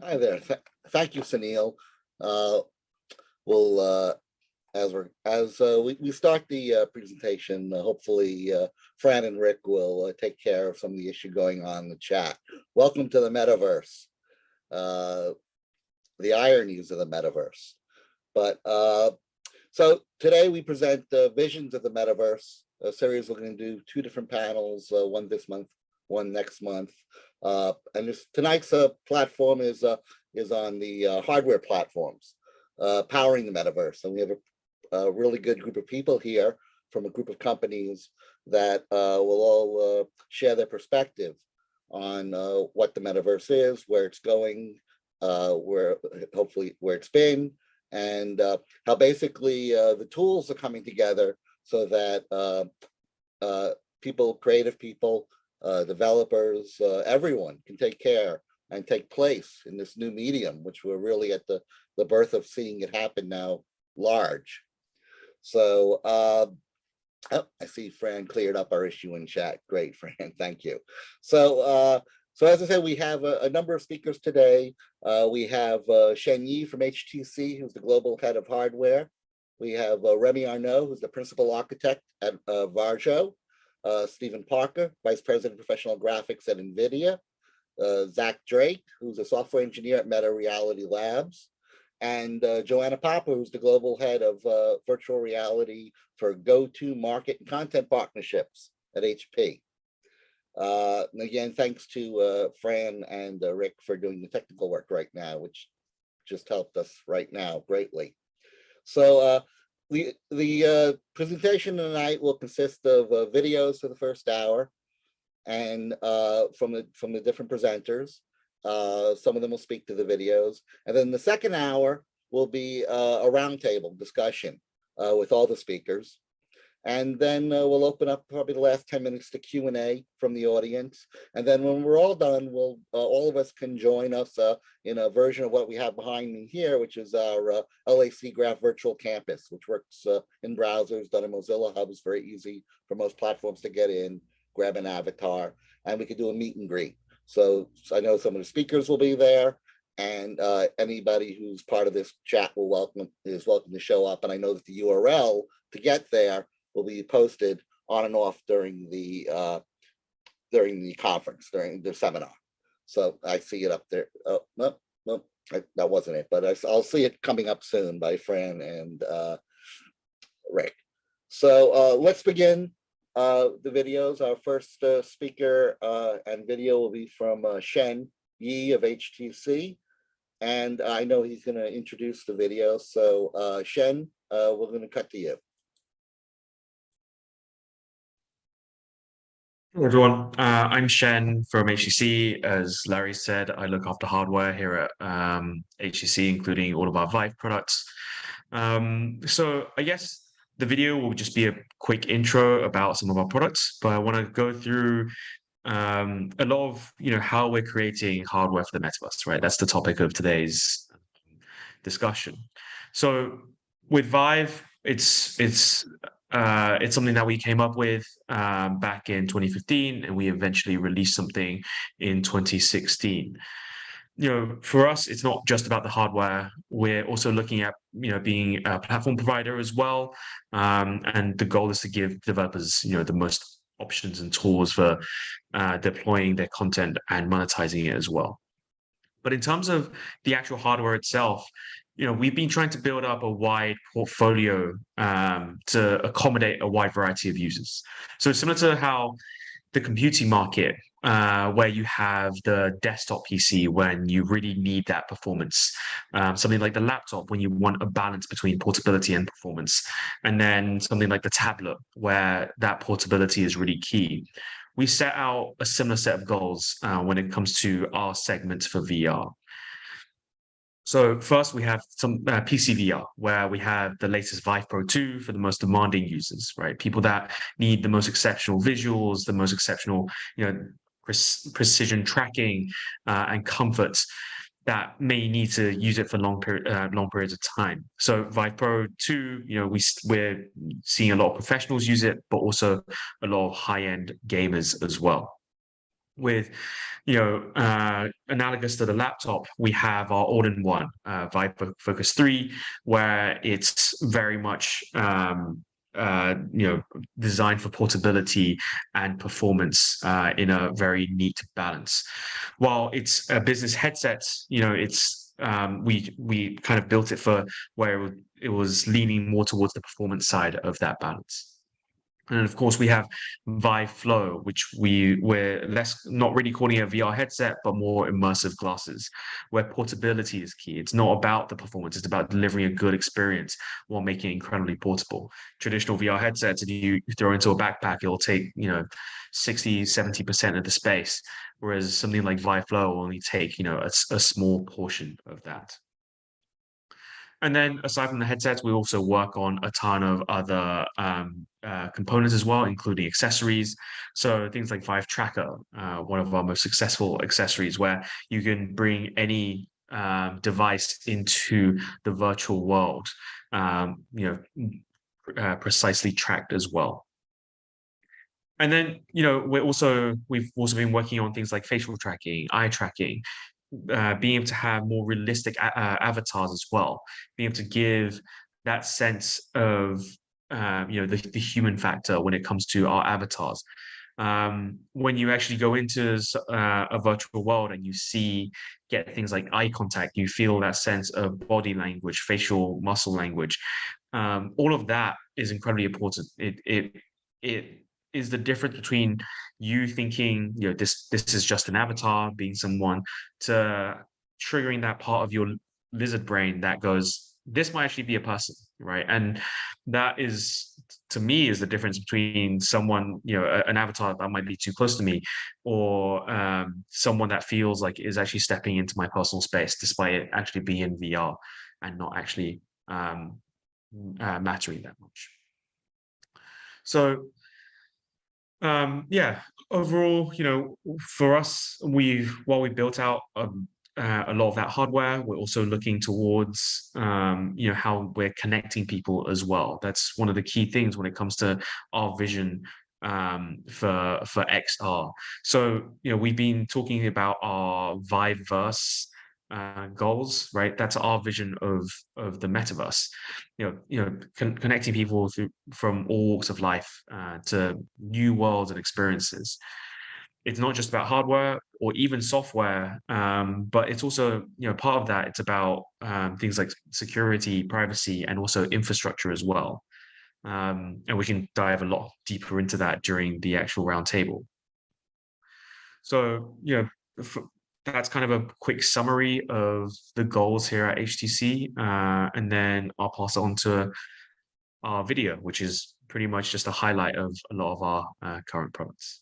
Hi there. Thank you, Sunil. Uh, we'll as we start the presentation, hopefully Fran and Rick will take care of some of the issue going on in the chat. Welcome to the Metaverse. The ironies of the Metaverse. But so today we present visions of the Metaverse, a series. We're going to do two different panels, one this month, one next month. And tonight's platform is on the hardware platforms powering the Metaverse. And we have a really good group of people here from a group of companies that will all share their perspective on what the Metaverse is, where it's going, where hopefully where it's been, and how basically the tools are coming together so that people, creative people, developers, everyone can take care and take place in this new medium, which we're really at the birth of seeing it happen now large. So oh, I see Fran cleared up our issue in chat. Great, Fran, thank you. So as I said, we have a number of speakers today. We have Shen from HTC, who's the global head of hardware. We have Remi Arnaud, who's the principal architect at Varjo. Stephen Parker, Vice President of Professional Graphics at Nvidia. Zach Drake, who's a software engineer at Meta Reality Labs. And Joanna Papa, who's the global head of virtual reality for go-to-market and content partnerships at HP. Again, thanks to Fran and Rick for doing the technical work right now, which just helped us right now greatly. So the presentation tonight will consist of videos for the first hour, and from the different presenters. Some of them will speak to the videos, and then the second hour will be a roundtable discussion with all the speakers. And then we'll open up probably the last 10 minutes to Q&A from the audience. And then when we're all done, we'll all of us can join us in a version of what we have behind me here, which is our LA Siggraph Virtual Campus, which works in browsers, done in Mozilla Hub. It's very easy for most platforms to get in, grab an avatar, and we could do a meet and greet. So I know some of the speakers will be there, and anybody who's part of this chat is welcome to show up. And I know that the URL to get there will be posted on and off during the conference, during the seminar. So I see it up there. Oh, no, that wasn't it, but I'll see it coming up soon by Fran and Rick. So let's begin the videos. Our first speaker and video will be from Shen of HTC. And I know he's going to introduce the video. So Shen, we're going to cut to you. Hello everyone, I'm Shen from HTC. As Larry said, I look after hardware here at HTC, including all of our Vive products. So I guess the video will just be a quick intro about some of our products, but I want to go through a lot of how we're creating hardware for the metaverse, right? That's the topic of today's discussion. So with Vive, it's something that we came up with back in 2015, and we eventually released something in 2016. For us, it's not just about the hardware. We're also looking at being a platform provider as well, and the goal is to give developers the most options and tools for deploying their content and monetizing it as well. But in terms of the actual hardware itself, we've been trying to build up a wide portfolio to accommodate a wide variety of users. So similar to how the computing market, where you have the desktop PC when you really need that performance, something like the laptop when you want a balance between portability and performance, and then something like the tablet where that portability is really key. We set out a similar set of goals when it comes to our segments for VR. So first we have some PC VR, where we have the latest Vive Pro 2 for the most demanding users, right? People that need the most exceptional visuals, the most exceptional, precision tracking and comfort, that may need to use it for long periods of time. So Vive Pro 2, we're seeing a lot of professionals use it, but also a lot of high-end gamers as well. with, analogous to the laptop, we have our all-in-one Vive Focus 3, where it's very much designed for portability and performance in a very neat balance. While it's a business headset, it's we kind of built it for where it was leaning more towards the performance side of that balance. And of course, we have Vive Flow, which we're not really calling it a VR headset, but more immersive glasses, where portability is key. It's not about the performance; it's about delivering a good experience while making it incredibly portable. Traditional VR headsets, if you throw into a backpack, it'll take 60, 70% of the space, whereas something like Vive Flow will only take a small portion of that. And then aside from the headsets, we also work on a ton of other components as well, including accessories. So things like Vive Tracker, one of our most successful accessories, where you can bring any device into the virtual world, precisely tracked as well. And then, we've also been working on things like facial tracking, eye tracking, being able to have more realistic avatars as well, being able to give that sense of the human factor when it comes to our avatars. When you actually go into a virtual world and you get things like eye contact, you feel that sense of body language, facial muscle language. All of that is incredibly important. It is the difference between you thinking, this is just an avatar, being someone, to triggering that part of your lizard brain that goes, this might actually be a person, right? And that is, to me, is the difference between someone, an avatar that might be too close to me, or someone that feels like is actually stepping into my personal space, despite it actually being in VR and not actually mattering that much. So overall, for us, while we built out a lot of that hardware, we're also looking towards how we're connecting people as well. That's one of the key things when it comes to our vision for XR. So we've been talking about our Viveverse goals, right? That's our vision of the metaverse. Connecting people from all walks of life to new worlds and experiences. It's not just about hardware or even software, but it's also part of that. It's about things like security, privacy, and also infrastructure as well. And we can dive a lot deeper into that during the actual roundtable. So that's kind of a quick summary of the goals here at HTC. And then I'll pass it on to our video, which is pretty much just a highlight of a lot of our current products.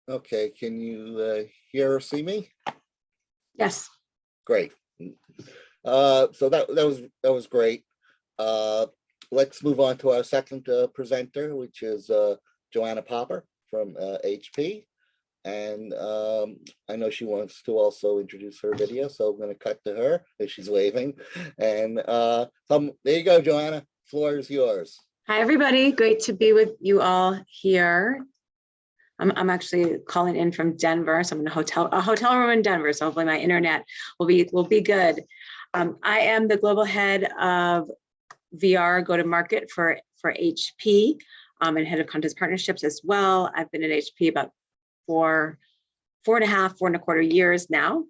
Okay, can you hear or see me? Yes. Great. So that was great. Let's move on to our second presenter, which is Joanna Popper from HP. And I know she wants to also introduce her video, so I'm going to cut to her as she's waving. And there you go, Joanna. Floor is yours. Hi, everybody. Great to be with you all here. I'm actually calling in from Denver, so I'm in a hotel room in Denver. So hopefully my internet will be good. I am the global head of VR go-to-market for HP, and head of content partnerships as well. I've been at HP about 4.25 years now.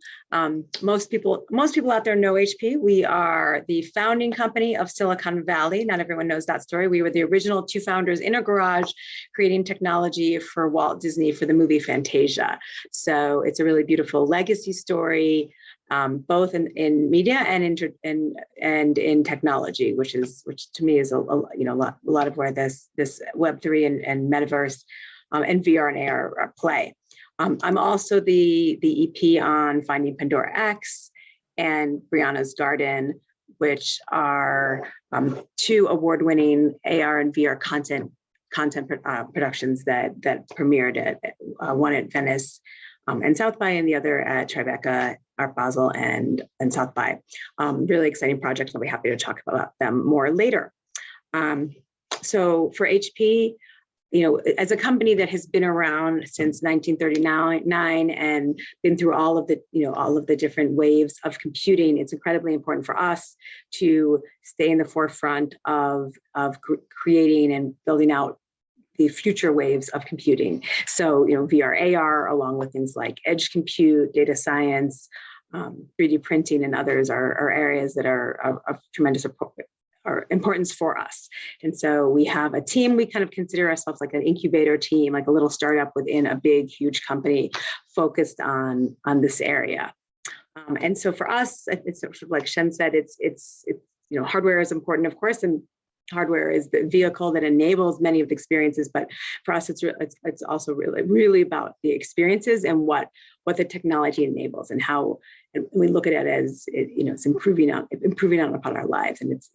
Most people out there know HP. We are the founding company of Silicon Valley. Not everyone knows that story. We were the original two founders in a garage creating technology for Walt Disney for the movie Fantasia. So it's a really beautiful legacy story, both in media and in technology, which to me is a lot of where this Web3 and Metaverse and VR and AR play. I'm also the EP on Finding Pandora X and Brianna's Garden, which are two award-winning AR and VR content productions that premiered at one at Venice and South by, and the other at Tribeca, Art Basel, and South by. Really exciting projects. I'll be happy to talk about them more later. So for HP, as a company that has been around since 1939 and been through all of the different waves of computing, it's incredibly important for us to stay in the forefront of creating and building out the future waves of computing. So, VR, AR, along with things like edge compute, data science, 3D printing, and others are areas that are of tremendous importance for us. And so we have a team. We kind of consider ourselves like an incubator team, like a little startup within a big, huge company focused on this area. And so for us, it's sort of like Shen said, it's hardware is important, of course, and hardware is the vehicle that enables many of the experiences. But for us, it's also really about the experiences and what the technology enables and how. And we look at it as it's improving on a part of our lives, and it's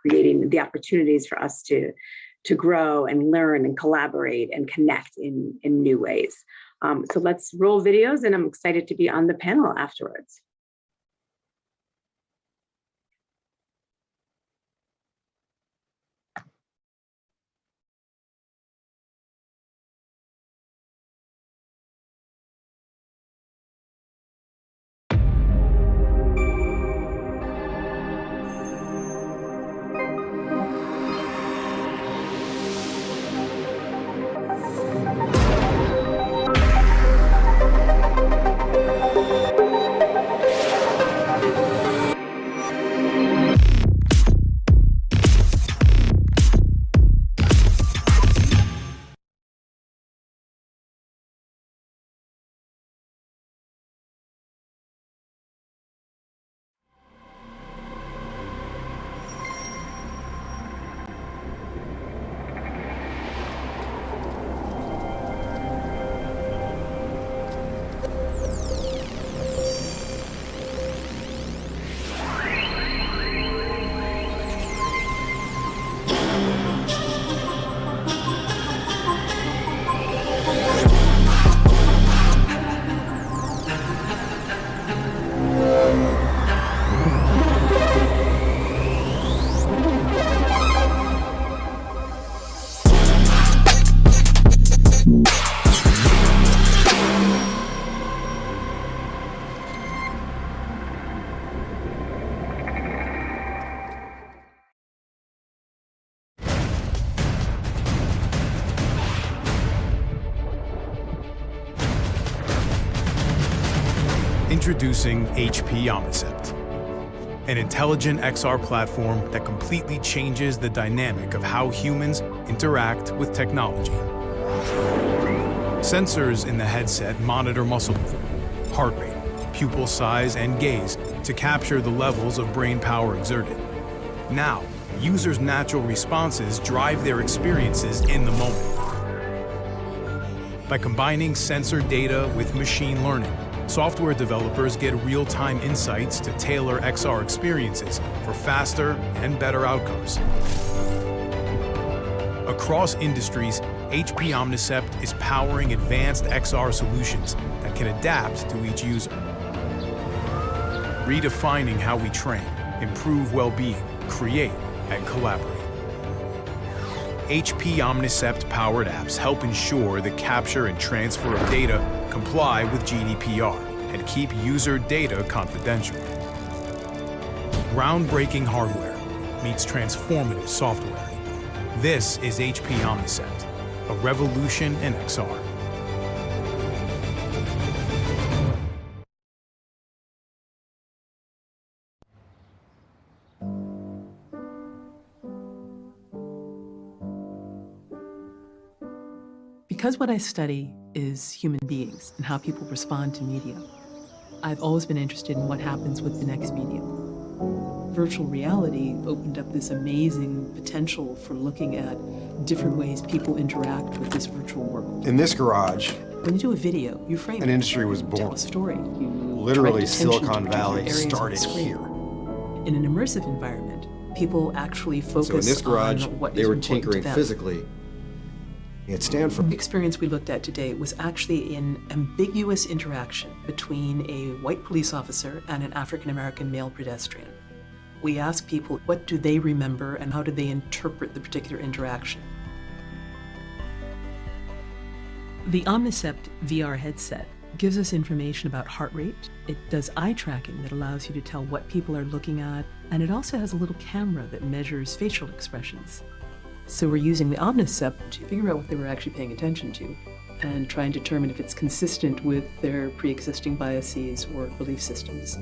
creating the opportunities for us to grow and learn and collaborate and connect in new ways. So let's roll videos, and I'm excited to be on the panel afterwards. Introducing HP Omnicept, an intelligent XR platform that completely changes the dynamic of how humans interact with technology. Sensors in the headset monitor muscle movement, heart rate, pupil size, and gaze to capture the levels of brain power exerted. Now, users' natural responses drive their experiences in the moment. By combining sensor data with machine learning, software developers get real-time insights to tailor XR experiences for faster and better outcomes. Across industries, HP Omnicept is powering advanced XR solutions that can adapt to each user. Redefining how we train, improve well-being, create, and collaborate. HP Omnicept-powered apps help ensure the capture and transfer of data comply with GDPR and keep user data confidential. Groundbreaking hardware meets transformative software. This is HP Omnicept, a revolution in XR. Because what I study is human beings and how people respond to media, I've always been interested in what happens with the next medium. Virtual reality opened up this amazing potential for looking at different ways people interact with this virtual world. In this garage, When you do a video, you frame an it, industry was you tell born. a story. You Literally, direct attention to Silicon particular Valley areas on the started screen. here. In an immersive environment, people actually focus So in this garage, on what they is were important to tinkering them. physically at Stanford. The experience we looked at today was actually an ambiguous interaction between a white police officer and an African-American male pedestrian. We asked people, what do they remember and how do they interpret the particular interaction? The Omnicept VR headset gives us information about heart rate. It does eye tracking that allows you to tell what people are looking at, and it also has a little camera that measures facial expressions. So we're using the Omnicept to figure out what they were actually paying attention to and try and determine if it's consistent with their pre-existing biases or belief systems.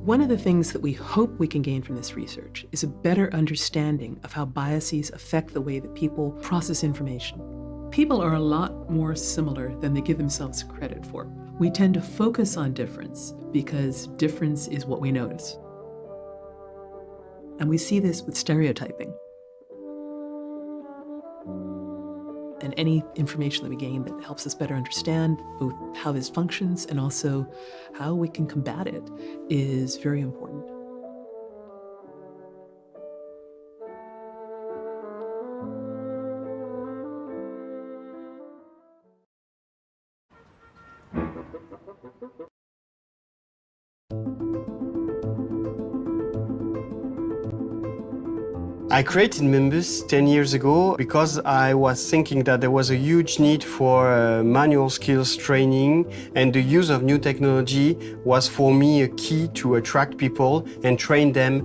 One of the things that we hope we can gain from this research is a better understanding of how biases affect the way that people process information. People are a lot more similar than they give themselves credit for. We tend to focus on difference because difference is what we notice. And we see this with stereotyping. And any information that we gain that helps us better understand both how this functions and also how we can combat it is very important. I created Membus 10 years ago because I was thinking that there was a huge need for manual skills training, and the use of new technology was for me a key to attract people and train them.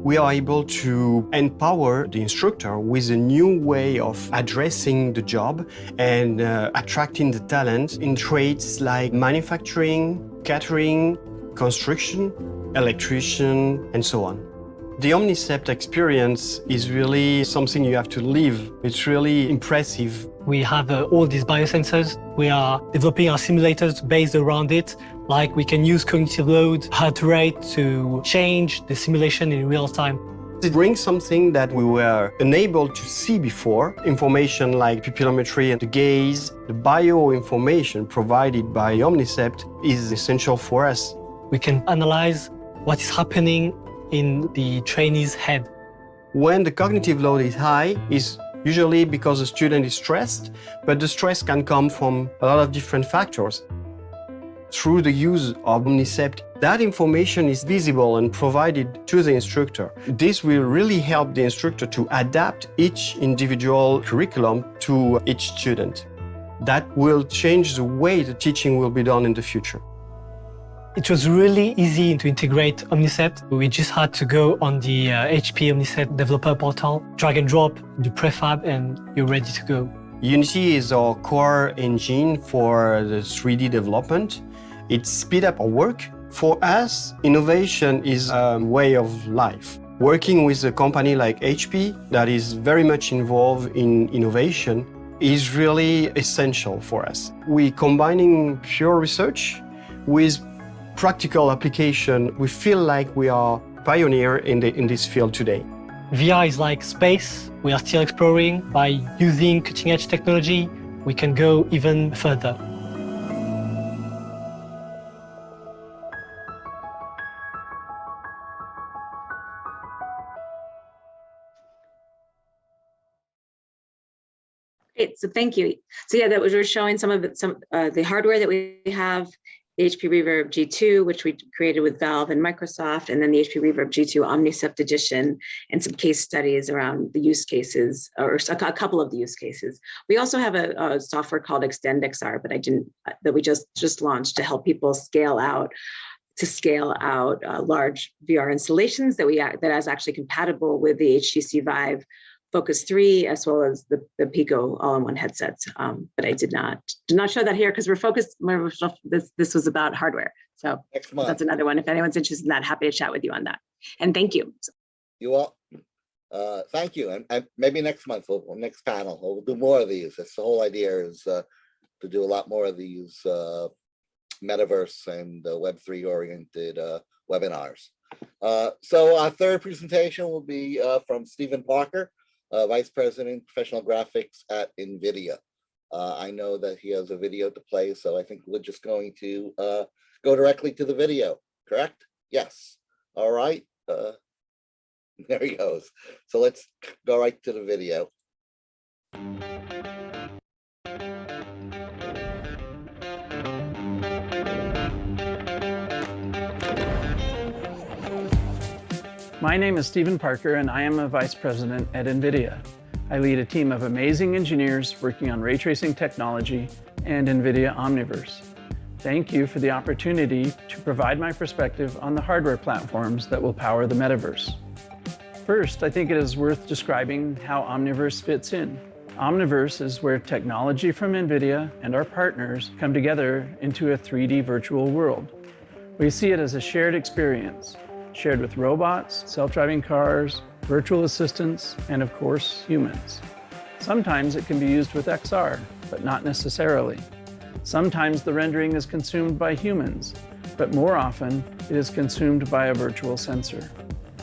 We are able to empower the instructor with a new way of addressing the job and attracting the talent in trades like manufacturing, catering, construction, electrician, and so on. The Omnicept experience is really something you have to live. It's really impressive. We have all these biosensors. We are developing our simulators based around it. Like we can use cognitive load, heart rate to change the simulation in real time. It brings something that we were unable to see before. Information like pupillometry and the gaze, the bioinformation provided by Omnicept is essential for us. We can analyze what is happening in the trainee's head. When the cognitive load is high, it's usually because the student is stressed, but the stress can come from a lot of different factors. Through the use of Omnicept, that information is visible and provided to the instructor. This will really help the instructor to adapt each individual curriculum to each student. That will change the way the teaching will be done in the future. It was really easy to integrate Omnicept. We just had to go on the HP Omnicept developer portal, drag and drop, do prefab, and you're ready to go. Unity is our core engine for the 3D development. It speeds up our work. For us, innovation is a way of life. Working with a company like HP that is very much involved in innovation is really essential for us. We're combining pure research with practical application. We feel like we are pioneer in this field today. VR is like space. We are still exploring. By using cutting-edge technology, we can go even further. Great, so thank you. So yeah, that was we're showing some of it, the hardware that we have, the HP Reverb G2, which we created with Valve and Microsoft, and then the HP Reverb G2 Omnicept Edition, and some case studies around the use cases, or a couple of the use cases. We also have a software called XtendXR, but that we just launched to help people scale out large VR installations that is actually compatible with the HTC Vive Focus 3, as well as the Pico all-in-one headsets. But I did not show that here because we're focused. This was about hardware. So Next month. that's another one. If anyone's interested in that, happy to chat with you on that. And thank you. You all, thank you. And maybe next month, next panel, we'll do more of these. That's the whole idea, is to do a lot more of these Metaverse and Web3 oriented webinars. So our third presentation will be from Stephen Parker, Vice President, Professional Graphics at Nvidia. I know that he has a video to play, so I think we're just going to go directly to the video, correct? Yes. All right. There he goes. So let's go right to the video. My name is Stephen Parker, and I am a Vice President at Nvidia. I lead a team of amazing engineers working on ray tracing technology and Nvidia Omniverse. Thank you for the opportunity to provide my perspective on the hardware platforms that will power the metaverse. First, I think it is worth describing how Omniverse fits in. Omniverse is where technology from Nvidia and our partners come together into a 3D virtual world. We see it as a shared experience, shared with robots, self-driving cars, virtual assistants, and of course, humans. Sometimes it can be used with XR, but not necessarily. Sometimes the rendering is consumed by humans, but more often it is consumed by a virtual sensor.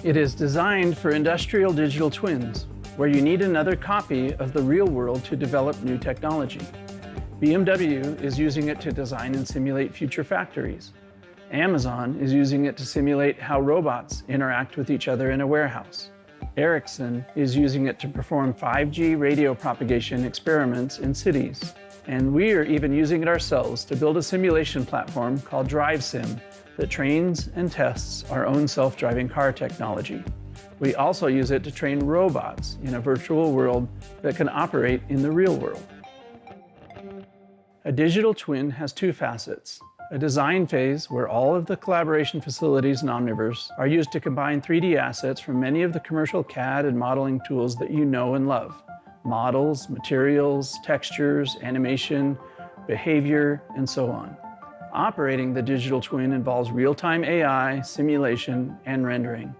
It is designed for industrial digital twins, where you need another copy of the real world to develop new technology. BMW is using it to design and simulate future factories. Amazon is using it to simulate how robots interact with each other in a warehouse. Ericsson is using it to perform 5G radio propagation experiments in cities. And we are even using it ourselves to build a simulation platform called DriveSim that trains and tests our own self-driving car technology. We also use it to train robots in a virtual world that can operate in the real world. A digital twin has two facets: a design phase where all of the collaboration facilities in Omniverse are used to combine 3D assets from many of the commercial CAD and modeling tools that you know and love. Models, materials, textures, animation, behavior, and so on. Operating the digital twin involves real-time AI, simulation, and rendering.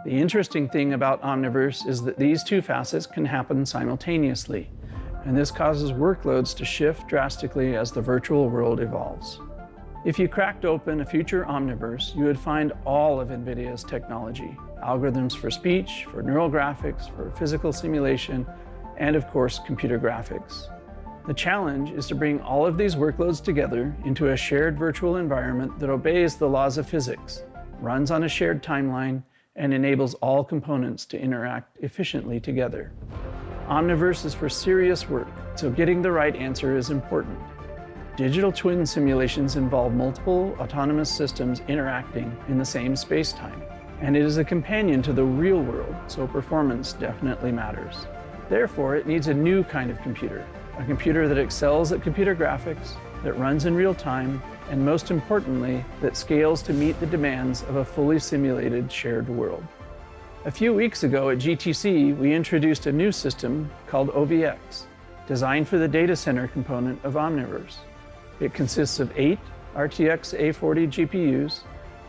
The interesting thing about Omniverse is that these two facets can happen simultaneously, and this causes workloads to shift drastically as the virtual world evolves. If you cracked open a future Omniverse, you would find all of NVIDIA's technology, algorithms for speech, for neural graphics, for physical simulation, and of course, computer graphics. The challenge is to bring all of these workloads together into a shared virtual environment that obeys the laws of physics, runs on a shared timeline, and enables all components to interact efficiently together. Omniverse is for serious work, so getting the right answer is important. Digital twin simulations involve multiple autonomous systems interacting in the same space-time, and it is a companion to the real world, so performance definitely matters. Therefore, it needs a new kind of computer, a computer that excels at computer graphics, that runs in real time, and most importantly, that scales to meet the demands of a fully simulated shared world. A few weeks ago at GTC, we introduced a new system called OVX, designed for the data center component of Omniverse. It consists of 8 RTX A40 GPUs,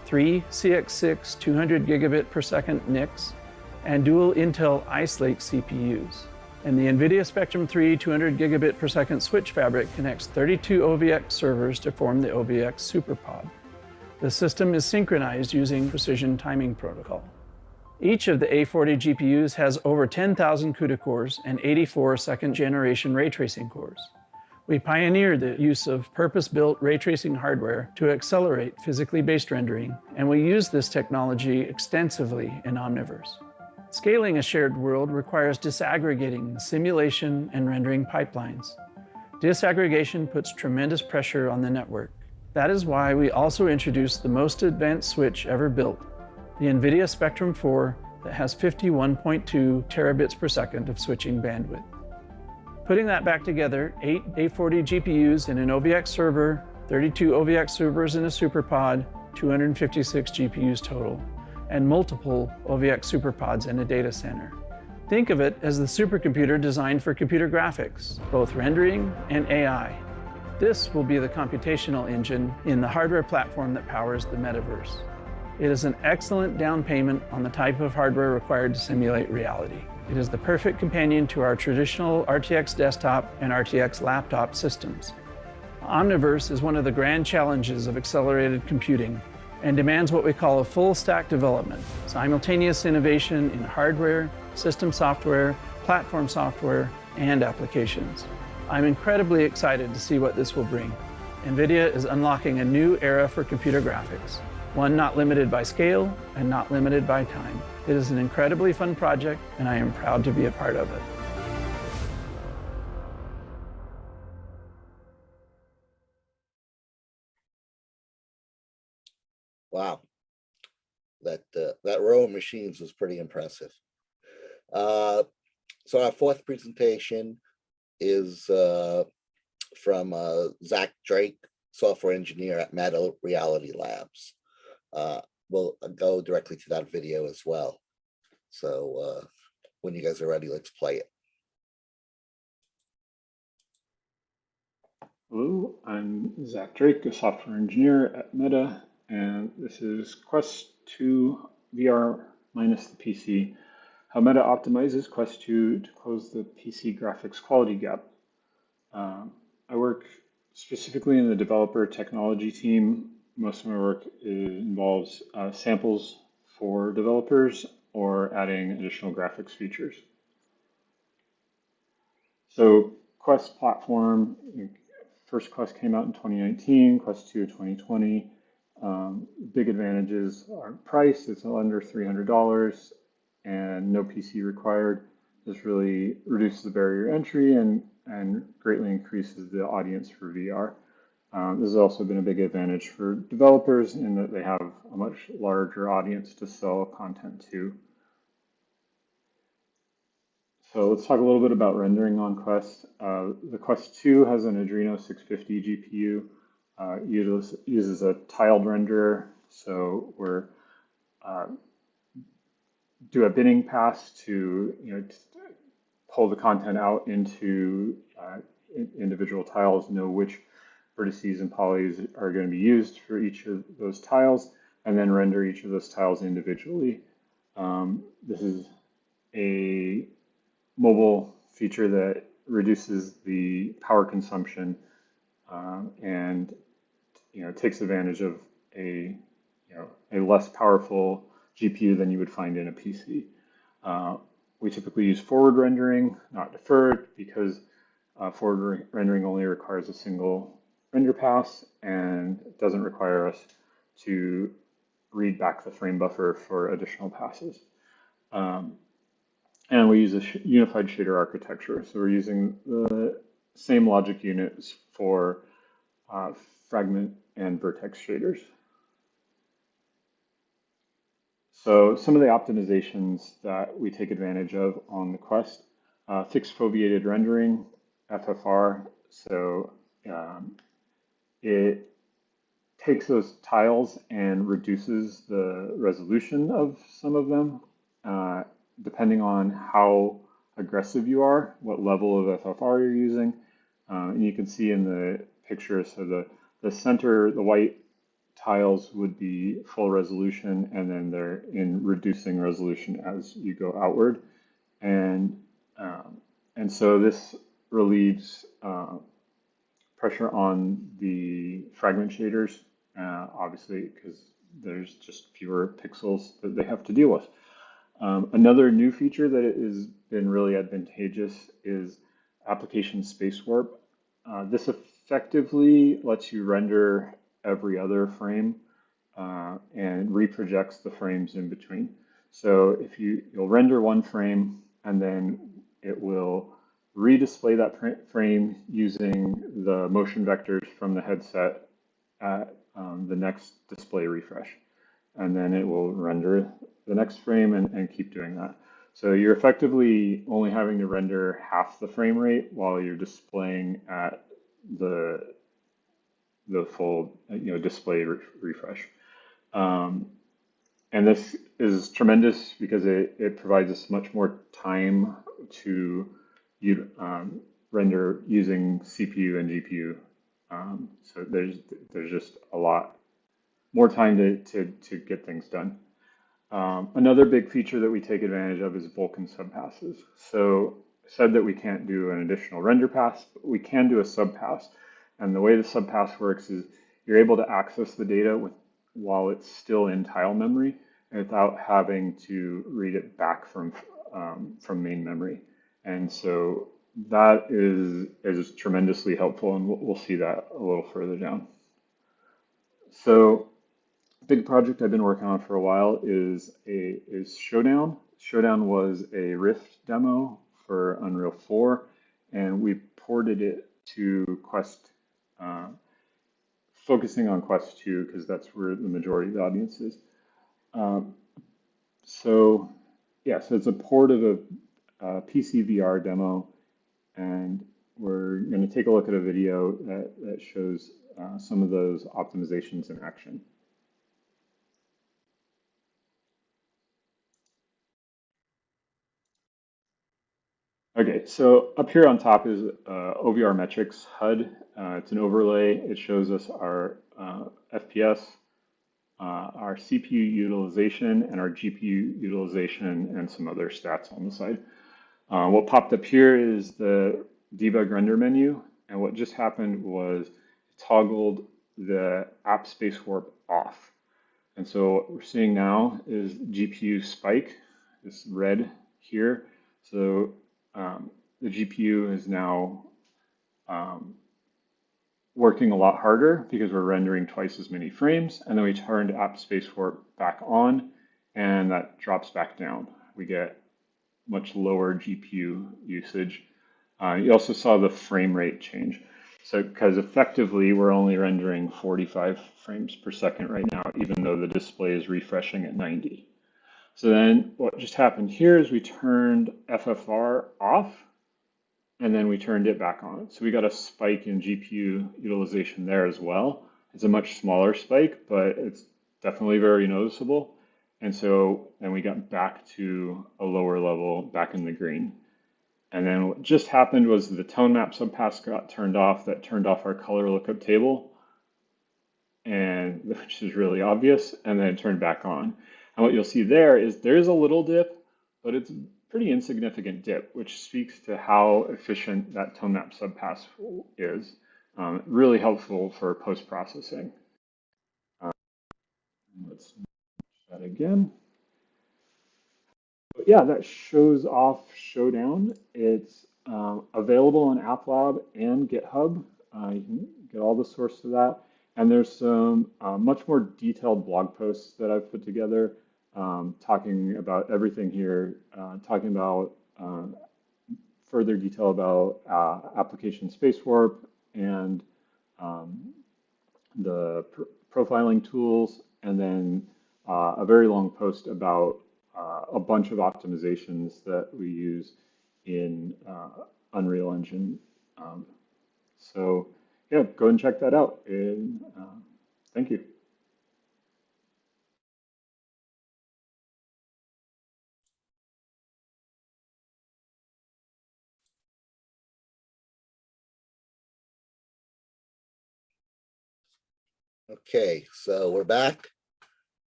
3 CX6 200 gigabit per second NICs, and dual Intel Ice Lake CPUs. And the Nvidia Spectrum 3 200 gigabit per second switch fabric connects 32 OVX servers to form the OVX SuperPod. The system is synchronized using precision timing protocol. Each of the A40 GPUs has over 10,000 CUDA cores and 84 second-generation ray tracing cores. We pioneered the use of purpose-built ray tracing hardware to accelerate physically based rendering, and we use this technology extensively in Omniverse. Scaling a shared world requires disaggregating the simulation and rendering pipelines. Disaggregation puts tremendous pressure on the network. That is why we also introduced the most advanced switch ever built, the Nvidia Spectrum 4 that has 51.2 terabits per second of switching bandwidth. Putting that back together, 8 A40 GPUs in an OVX server, 32 OVX servers in a SuperPod, 256 GPUs total, and multiple OVX SuperPods in a data center. Think of it as the supercomputer designed for computer graphics, both rendering and AI. This will be the computational engine in the hardware platform that powers the metaverse. It is an excellent down payment on the type of hardware required to simulate reality. It is the perfect companion to our traditional RTX desktop and RTX laptop systems. Omniverse is one of the grand challenges of accelerated computing and demands what we call a full stack development, simultaneous innovation in hardware, system software, platform software, and applications. I'm incredibly excited to see what this will bring. Nvidia is unlocking a new era for computer graphics, one not limited by scale and not limited by time. It is an incredibly fun project, and I am proud to be a part of it. Wow, that row of machines was pretty impressive. So our fourth presentation is from Zach Drake, software engineer at Meta Reality Labs. We'll go directly to that video as well. So when you guys are ready, let's play it. Hello, I'm Zach Drake, a software engineer at Meta, and this is Quest 2 VR minus the PC, how Meta optimizes Quest 2 to close the PC graphics quality gap. I work specifically in the developer technology team. Most of my work involves samples for developers or adding additional graphics features. So Quest platform, first Quest came out in 2019, Quest 2 2020. Big advantages are price, it's under $300 and no PC required. This really reduces the barrier to entry and greatly increases the audience for VR. This has also been a big advantage for developers in that they have a much larger audience to sell content to. So let's talk a little bit about rendering on Quest. The Quest 2 has an Adreno 650 GPU, uses a tiled renderer. So we're do a binning pass to pull the content out into individual tiles, know which vertices and polys are going to be used for each of those tiles, and then render each of those tiles individually. This is a mobile feature that reduces the power consumption and takes advantage of a less powerful GPU than you would find in a PC. We typically use forward rendering, not deferred, because forward rendering only requires a single render pass and doesn't require us to read back the frame buffer for additional passes. And we use a unified shader architecture. So we're using the same logic units for fragment and vertex shaders. So some of the optimizations that we take advantage of on the Quest, fixed foveated rendering, FFR. So it takes those tiles and reduces the resolution of some of them, depending on how aggressive you are, what level of FFR you're using. And you can see in the picture, so the center, the white tiles would be full resolution, and then they're in reducing resolution as you go outward. And so this relieves pressure on the fragment shaders, obviously, because there's just fewer pixels that they have to deal with. Another new feature that has been really advantageous is application space warp. This effectively lets you render every other frame and reprojects the frames in between. So if you'll render one frame and then it will redisplay that frame using the motion vectors from the headset at the next display refresh. And then it will render the next frame and keep doing that. So you're effectively only having to render half the frame rate while you're displaying at the full display refresh. And this is tremendous because it provides us much more time to render using CPU and GPU. So there's just a lot more time to get things done. Another big feature that we take advantage of is Vulkan subpasses. So I said that we can't do an additional render pass, but we can do a subpass. And the way the subpass works is you're able to access the data while it's still in tile memory without having to read it back from main memory. And so that is tremendously helpful, and we'll see that a little further down. So big project I've been working on for a while is Showdown. Showdown was a Rift demo for Unreal 4, and we ported it to Quest, focusing on Quest 2 because that's where the majority of the audience is. So it's a port of a PC VR demo, and we're going to take a look at a video that shows some of those optimizations in action. Okay, so up here on top is OVR metrics HUD. It's an overlay. It shows us our FPS, our CPU utilization, and our GPU utilization, and some other stats on the side. What popped up here is the debug render menu, and what just happened was it toggled the app space warp off. And so what we're seeing now is GPU spike, this red here. So the GPU is now working a lot harder because we're rendering twice as many frames, and then we turned app space warp back on, and that drops back down. We get much lower GPU usage. You also saw the frame rate change. So because effectively we're only rendering 45 frames per second right now, even though the display is refreshing at 90. So then what just happened here is we turned FFR off, and then we turned it back on. So we got a spike in GPU utilization there as well. It's a much smaller spike, but it's definitely very noticeable. And so then we got back to a lower level, back in the green. And then what just happened was the tone map subpass got turned off. That turned off our color lookup table, and which is really obvious, and then it turned back on. And what you'll see there is there's a little dip, but it's a pretty insignificant dip, which speaks to how efficient that tone map subpass is. Really helpful for post-processing. Let's do that again. But yeah, that shows off Showdown. It's available on App Lab and GitHub. You can get all the source to that. And there's some much more detailed blog posts that I've put together talking about everything here, talking about further detail about application space warp and the profiling tools, and then a very long post about a bunch of optimizations that we use in Unreal Engine. So yeah, go and check that out. And thank you. Okay, so we're back,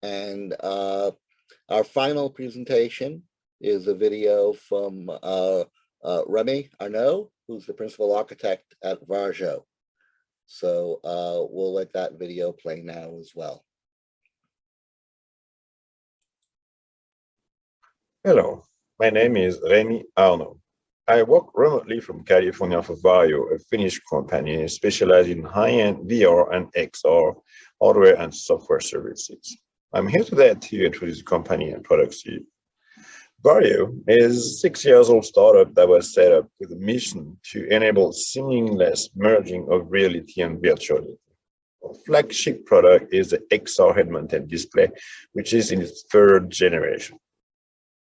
and our final presentation is a video from Remi, Arnaud, who's the principal architect at Varjo. So we'll let that video play now as well. Hello, my name is Remi Arnaud. I work remotely from California for Varjo, a Finnish company specialized in high-end VR and XR hardware and software services. I'm here today to introduce the company and products to you. Varjo is a 6 years old startup that was set up with a mission to enable seamless merging of reality and virtuality. Our flagship product is the XR head-mounted display, which is in its third generation.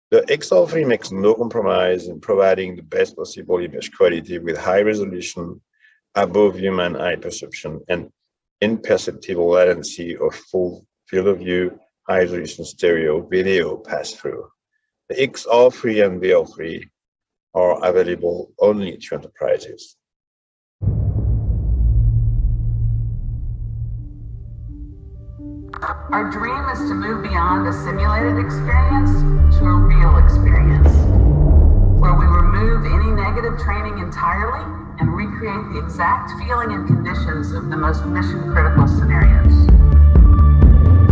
The XR3 makes no compromise in providing the best possible image quality with high resolution, above human eye perception, and imperceptible latency of full field of view, high resolution stereo video pass-through. The XR3 and VR3 are available only to enterprises. Our dream is to move beyond a simulated experience to a real experience, where we remove any negative training entirely and recreate the exact feeling and conditions of the most mission-critical scenarios.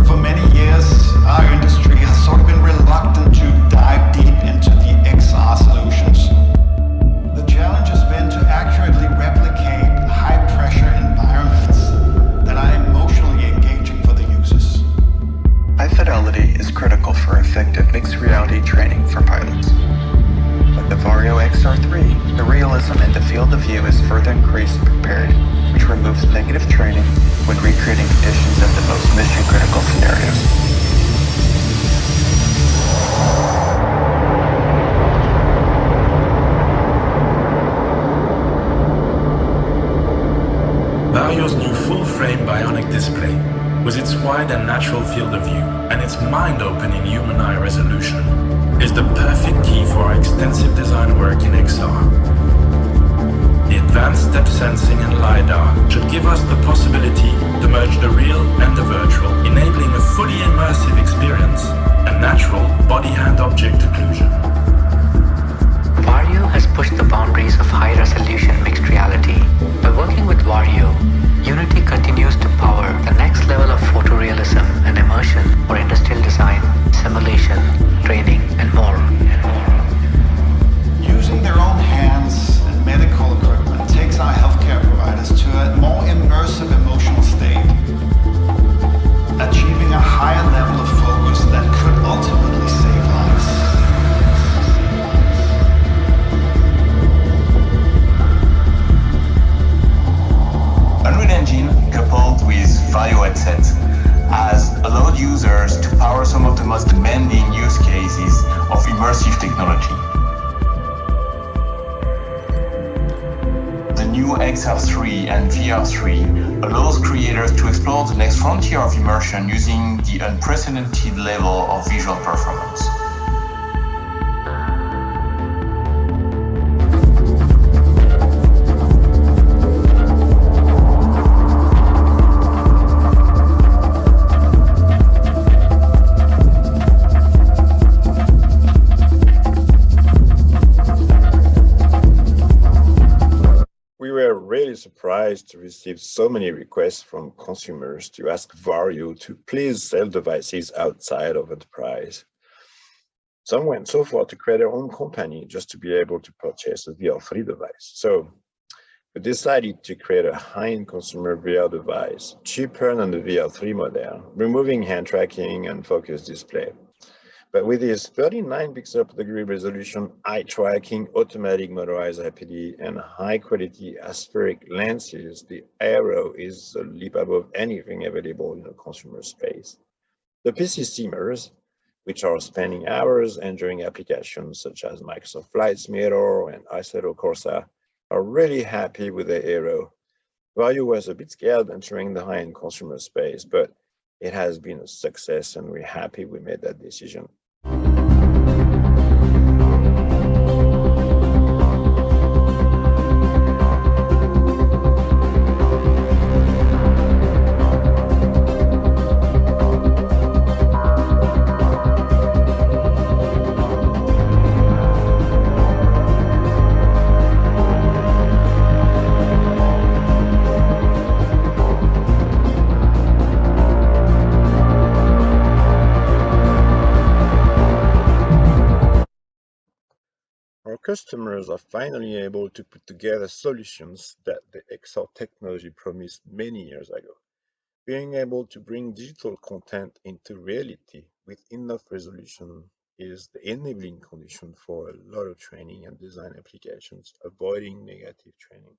For many years, our industry has sort of been reluctant to dive deep into the XR solutions. The challenge has been to accurately replicate high-pressure environments that are emotionally engaging for the users. High fidelity is critical for effective mixed reality training for pilots. With the Varjo XR3, the realism in the field of view is further increased and prepared, which removes negative training when recreating conditions of the most mission-critical scenarios. Varjo's new full-frame bionic display, with its wide and natural field of view and its mind-opening human eye resolution, is the perfect key for our extensive design work in XR. The advanced step sensing and LiDAR should give us the possibility to merge the real and the virtual, enabling a fully immersive experience and natural body-hand object occlusion. Varjo has pushed the boundaries of high-resolution mixed reality. By working with Varjo, Unity continues to power the next level of photorealism and immersion for industrial design, simulation, training, and more. Using their own hands and medical equipment takes our healthcare providers to a more immersive emotional state, achieving a higher level of focus that could ultimately save lives. Unreal Engine, coupled with Varjo headset, has allowed users to power some of the most demanding use cases of immersive technology. The new XR3 and VR3 allows creators to explore the next frontier of immersion using the unprecedented level of visual performance. Surprised to receive so many requests from consumers to ask Varjo to please sell devices outside of enterprise. Some went so far to create their own company just to be able to purchase a VR3 device. So we decided to create a high-end consumer VR device, cheaper than the VR3 model, removing hand tracking and focus display. But with this 39 pixel per degree resolution, eye tracking, automatic motorized IPD, and high-quality aspheric lenses, the Aero is a leap above anything available in the consumer space. The PC steamers, which are spending hours enjoying applications such as Microsoft Flight Simulator and Assetto Corsa, are really happy with the Aero. Varjo was a bit scared entering the high-end consumer space, but it has been a success and we're happy we made that decision. customers are finally able to put together solutions that the XR technology promised many years ago. Being able to bring digital content into reality with enough resolution is the enabling condition for a lot of training and design applications, avoiding negative training.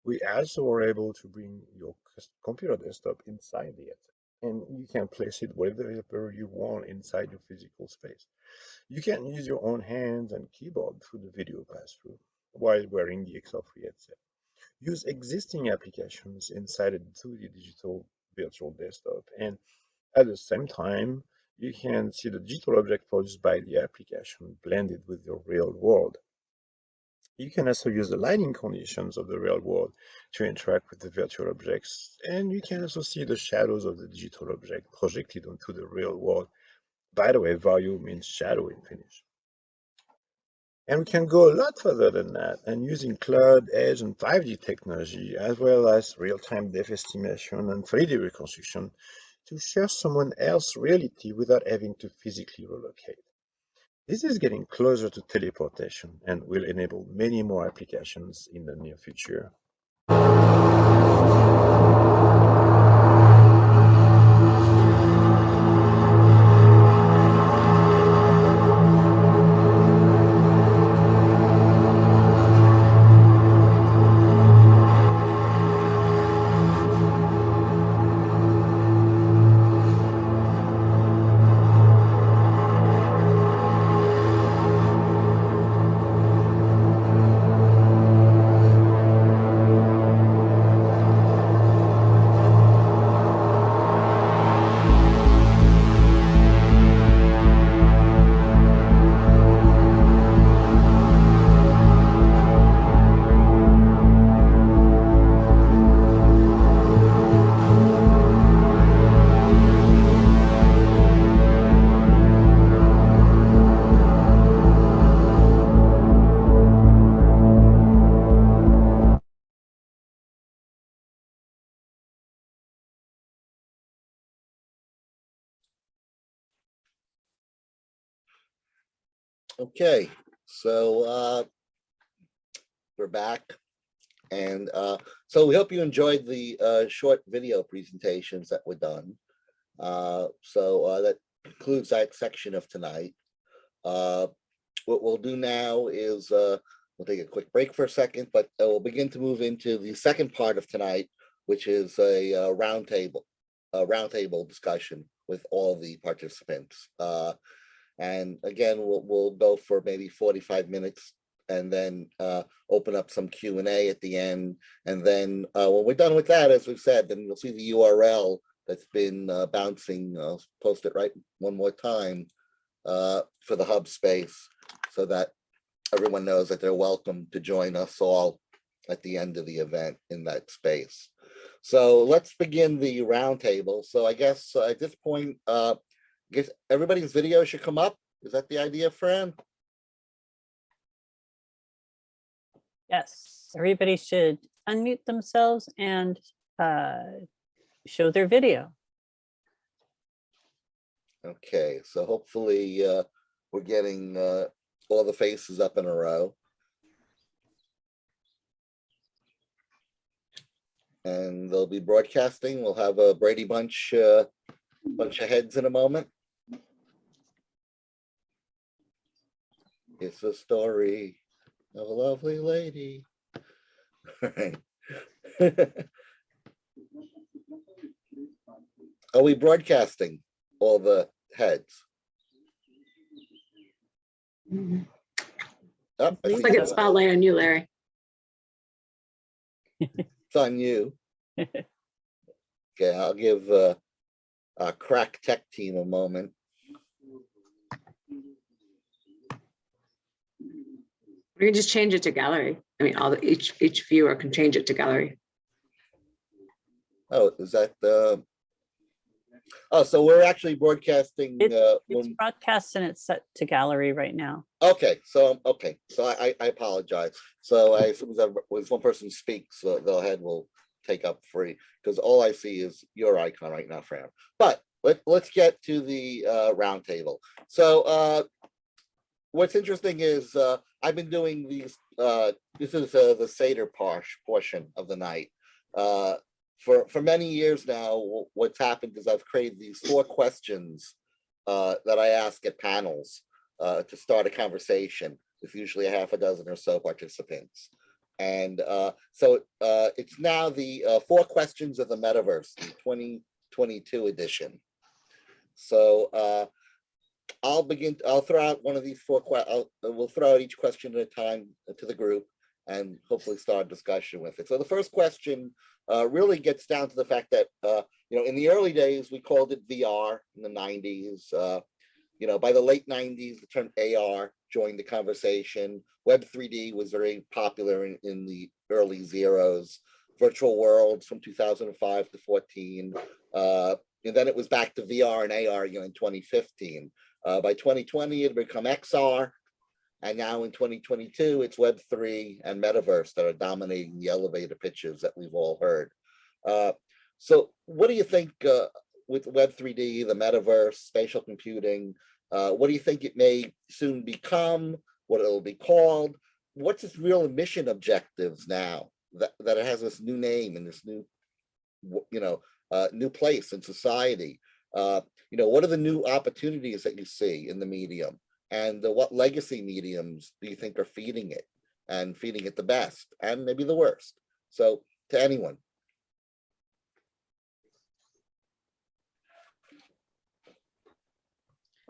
We also are able to bring your computer desktop inside the headset, and you can place it wherever you want inside your physical space. You can use your own hands and keyboard through the video pass-through while wearing the XR3 headset. Use existing applications inside a 2D digital virtual desktop, and at the same time, you can see the digital object produced by the application blended with your real world. You can also use the lighting conditions of the real world to interact with the virtual objects, and you can also see the shadows of the digital object projected onto the real world. By the way, Varjo means shadow in Finnish. And we can go a lot further than that, and using cloud, edge, and 5G technology, as well as real-time depth estimation and 3D reconstruction, to share someone else's reality without having to physically relocate. This is getting closer to teleportation and will enable many more applications in the near future. Okay, so we're back. And so we hope you enjoyed the short video presentations that were done. So that concludes that section of tonight. What we'll do now is we'll take a quick break for a second, but we'll begin to move into the second part of tonight, which is a roundtable discussion with all the participants. And again, we'll go for maybe 45 minutes and then open up some Q&A at the end. And then when we're done with that, as we've said, then you'll see the URL that's been bouncing. I'll post it right one more time for the hub space so that everyone knows that they're welcome to join us all at the end of the event in that space. So let's begin the roundtable. So I guess at this point, I guess everybody's video should come up. Is that the idea, Fran? Yes, everybody should unmute themselves and show their video. Okay, so hopefully we're getting all the faces up in a row. And they'll be broadcasting. We'll have a Brady Bunch of heads in a moment. It's a story of a lovely lady. All right. Are we broadcasting all the heads? Oh, Looks like it's spotlight on you, Larry. It's on you. Okay, I'll give our crack tech team a moment. We can just change it to gallery. I mean, each viewer can change it to gallery. Oh, is that the? Oh, so we're actually broadcasting. It's broadcast and it's set to gallery right now. Okay, so I apologize. So I assume that when one person speaks, the head will take up free because all I see is your icon right now, Fran. But let's get to the roundtable. So what's interesting is I've been doing these. This is the Seder portion of the night. For many years now, what's happened is I've created these 4 questions that I ask at panels to start a conversation with usually a half a dozen or so participants. And so it's now the 4 questions of the Metaverse, the 2022 edition. So I'll throw out one of these 4 we'll throw out each question at a time to the group and hopefully start a discussion with it. So the first question really gets down to the fact that, in the early days, we called it VR in the 90s. By the late 90s, the term AR joined the conversation. Web 3D was very popular in the early zeros. Virtual worlds from 2005 to 14. And then it was back to VR and AR in 2015. By 2020, it had become XR. And now in 2022, it's Web3 and Metaverse that are dominating the elevator pitches that we've all heard. So what do you think with Web3D, the Metaverse, spatial computing, what do you think it may soon become, what it'll be called? What's its real mission objectives now that it has this new name and this new, new place in society? What are the new opportunities that you see in the medium? And what legacy mediums do you think are feeding it and feeding it the best and maybe the worst? So to anyone.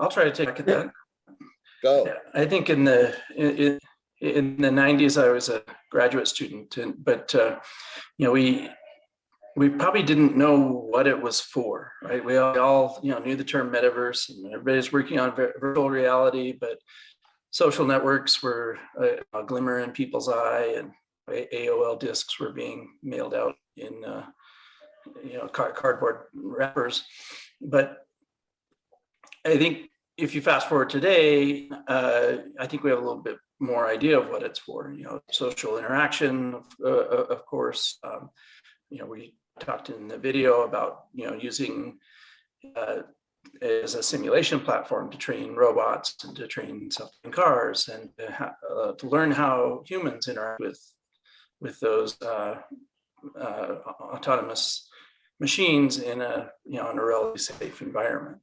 I'll try to take at that. Go. I think in the 90s, I was a graduate student, but we probably didn't know what it was for, right? We all knew the term metaverse, and everybody's working on virtual reality, but social networks were a glimmer in people's eye, and AOL discs were being mailed out in cardboard wrappers. But I think if you fast forward today, I think we have a little bit more idea of what it's for. Social interaction, of course. We talked in the video about using as a simulation platform to train robots and to train self-driving cars and to learn how humans interact with those autonomous machines in a relatively safe environment.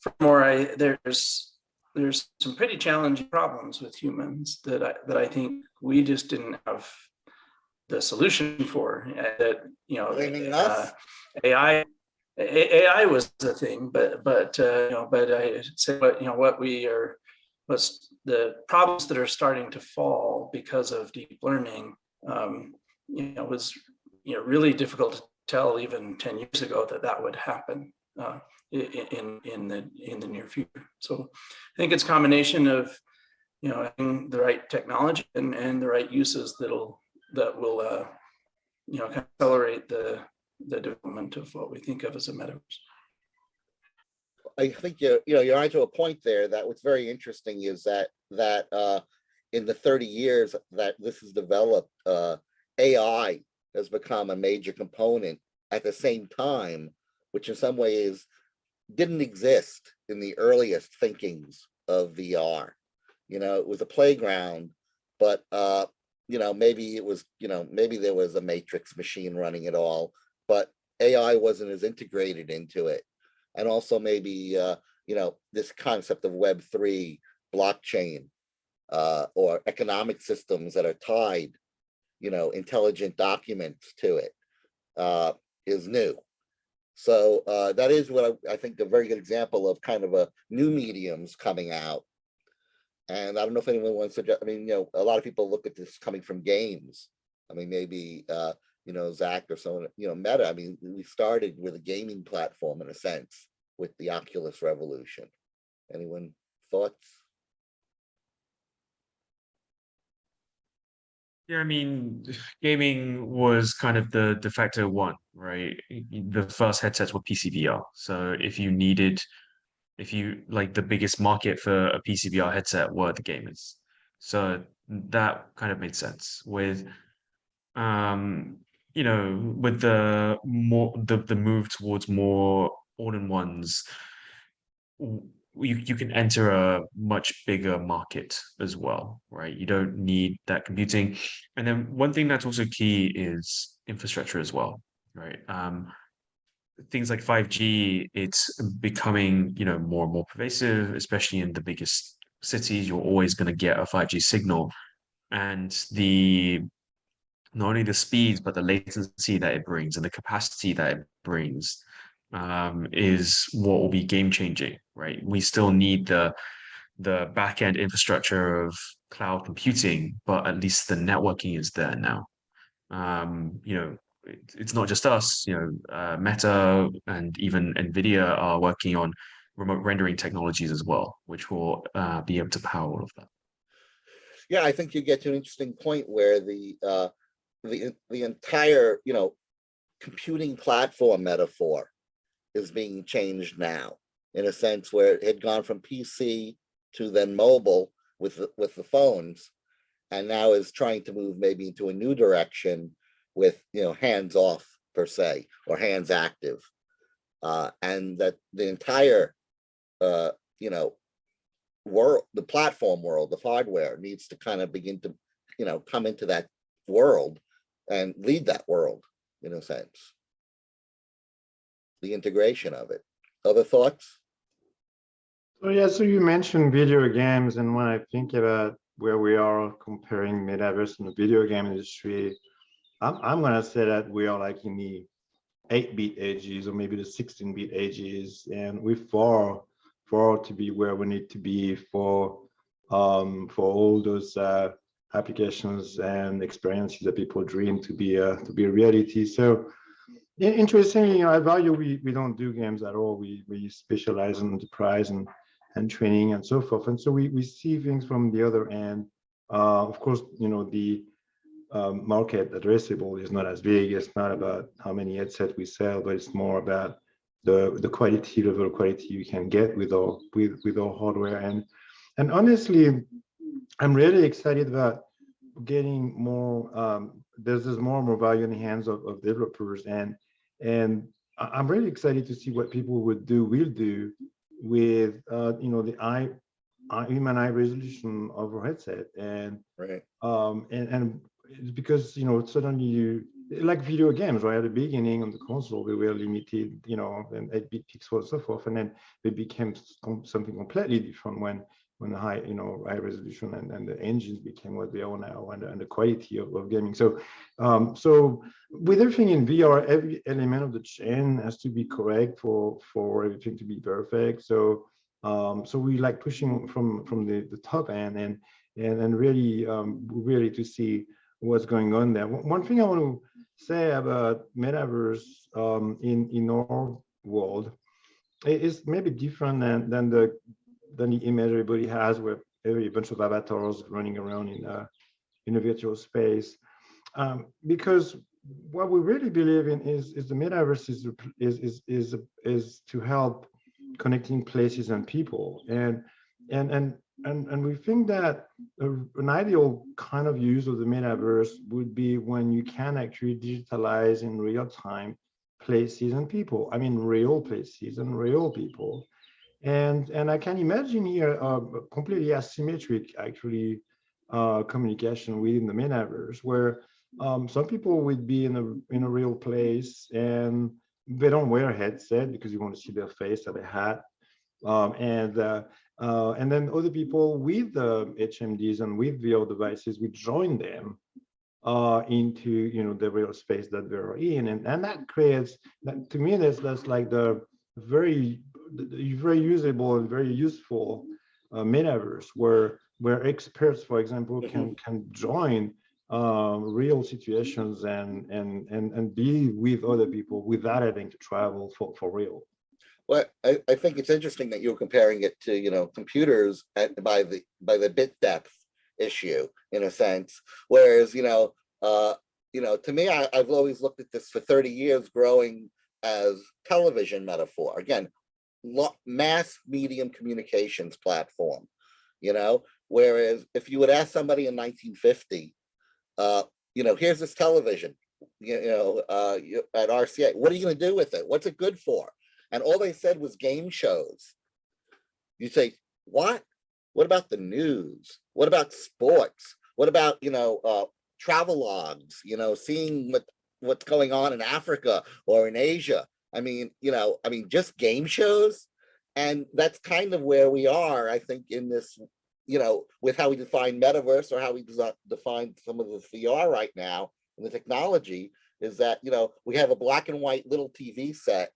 Furthermore, there's some pretty challenging problems with humans that I think we just didn't have the solution for. AI was the thing, but I say what's the problems that are starting to fall because of deep learning was really difficult to tell even 10 years ago that would happen in the near future. So I think it's a combination of having the right technology and the right uses that will accelerate the development of what we think of as a metaverse. I think you're onto a point there that what's very interesting is that in the 30 years that this has developed, AI has become a major component at the same time, which in some ways didn't exist in the earliest thinkings of VR. It was a playground, but maybe it was, maybe there was a matrix machine running it all, but AI wasn't as integrated into it. And also maybe, this concept of Web3, blockchain, or economic systems that are tied, intelligent documents to it, is new. So that is what I think a very good example of kind of a new mediums coming out. And I don't know if anyone wants to, a lot of people look at this coming from games. Maybe, Zach or someone, Meta, we started with a gaming platform in a sense with the Oculus revolution. Anyone thoughts? Yeah, gaming was kind of the de facto one, right? The first headsets were PC VR. So the biggest market for a PC VR headset were the gamers. So that kind of made sense with, with the move towards more all-in-ones. you can enter a much bigger market as well, right? You don't need that computing. And then one thing that's also key is infrastructure as well, right? Things like 5G, it's becoming, more and more pervasive, especially in the biggest cities. You're always going to get a 5G signal, and not only the speeds, but the latency that it brings and the capacity that it brings is what will be game changing, right? We still need the back end infrastructure of cloud computing, but at least the networking is there now. It's not just us, Meta and even Nvidia are working on remote rendering technologies as well, which will be able to power all of that. Yeah, I think you get to an interesting point where the entire, computing platform metaphor is being changed now, in a sense where it had gone from PC to then mobile with the phones, and now is trying to move maybe into a new direction with, hands off per se, or hands active, and that the entire, world, the platform world, the hardware needs to kind of begin to, come into that world and lead that world, in a sense. The integration of it. Other thoughts? So yeah, so you mentioned video games, and when I think about where we are comparing Metaverse and the video game industry, I'm gonna say that we are like in the 8-bit ages, or maybe the 16-bit ages, and we're far to be where we need to be for all those applications and experiences that people dream to be a reality. So interestingly, at Varjo, we don't do games at all. We specialize in enterprise and training and so forth. And so we see things from the other end. Of course, the market addressable is not as big. It's not about how many headsets we sell, but it's more about the quality you can get with our hardware. And honestly, I'm really excited about getting more. There's more and more value in the hands of developers, and I'm really excited to see what people will do with the human eye resolution of a headset, and right. And it's because suddenly you, like video games, right? At the beginning on the console, we were limited, and 8-bit pixels and so forth, and then they became something completely different when the high resolution and the engines became what they are now, and the quality of gaming. So so with everything in VR, every element of the chain has to be correct for everything to be perfect. So so we like pushing from the top end and really to see what's going on there. One thing I want to say about Metaverse in our world is maybe different than the image everybody has, where a bunch of avatars running around in a virtual space. Because what we really believe in is the Metaverse is to help connecting places and people, and we think that an ideal kind of use of the Metaverse would be when you can actually digitalize in real time places and people. I mean, real places and real people. And I can imagine here a completely asymmetric, actually, communication within the Metaverse, where some people would be in a real place and they don't wear a headset because you want to see their face or their hat, and then other people with HMDs and with VR devices would join them into the real space that they're in, and that creates that. To me, that's like the very usable and very useful Metaverse, where experts, for example, can join real situations and be with other people without having to travel for real. Well, I think it's interesting that you're comparing it to computers by the bit depth issue, in a sense, whereas to me, I've always looked at this for 30 years growing as television metaphor. Again, mass medium communications platform, whereas if you would ask somebody in 1950, here's this television, at RCA, what are you going to do with it? What's it good for? And all they said was game shows. you say, what? What about the news? What about sports? What about, travel logs, seeing what's going on in Africa or in Asia? I mean, just game shows. And that's kind of where we are, I think, in this, with how we define metaverse or how we define some of the VR right now, and the technology is that, we have a black and white little TV set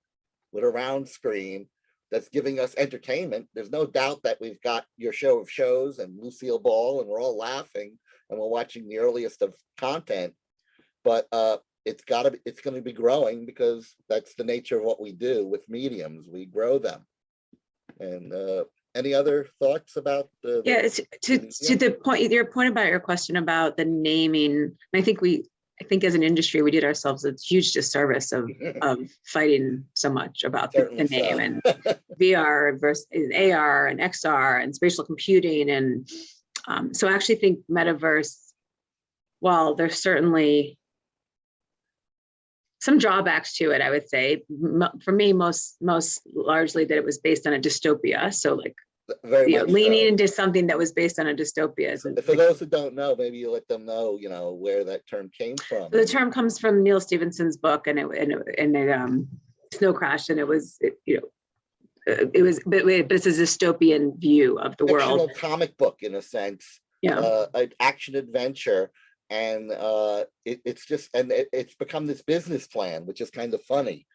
with a round screen that's giving us entertainment. There's no doubt that we've got your show of shows and Lucille Ball, and we're all laughing and we're watching the earliest of content, but it's going to be growing, because that's the nature of what we do with mediums. We grow them. And any other thoughts about the to the point, your point about your question about the naming, and I think as an industry, we did ourselves a huge disservice of fighting so much about the name and VR versus AR and XR and spatial computing. And so I actually think metaverse, while there's certainly some drawbacks to it, I would say, for me, most largely that it was based on a dystopia. So like, leaning into something that was based on a dystopia. So for those who don't know, maybe you let them know, where that term came from. The term comes from Neil Stephenson's book, and it Snow Crash, and but it's a dystopian view of the world. Fictional comic book, in a sense. Yeah. An action adventure. And it's become this business plan, which is kind of funny,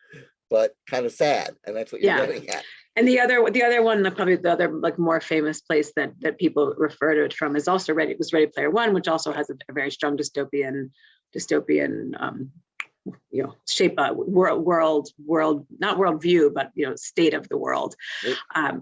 but kind of sad. And that's what you're getting at. And the other one, probably the other like more famous place that people refer to it from is also Ready Player One, which also has a very strong dystopian shape, world, not worldview, but state of the world. But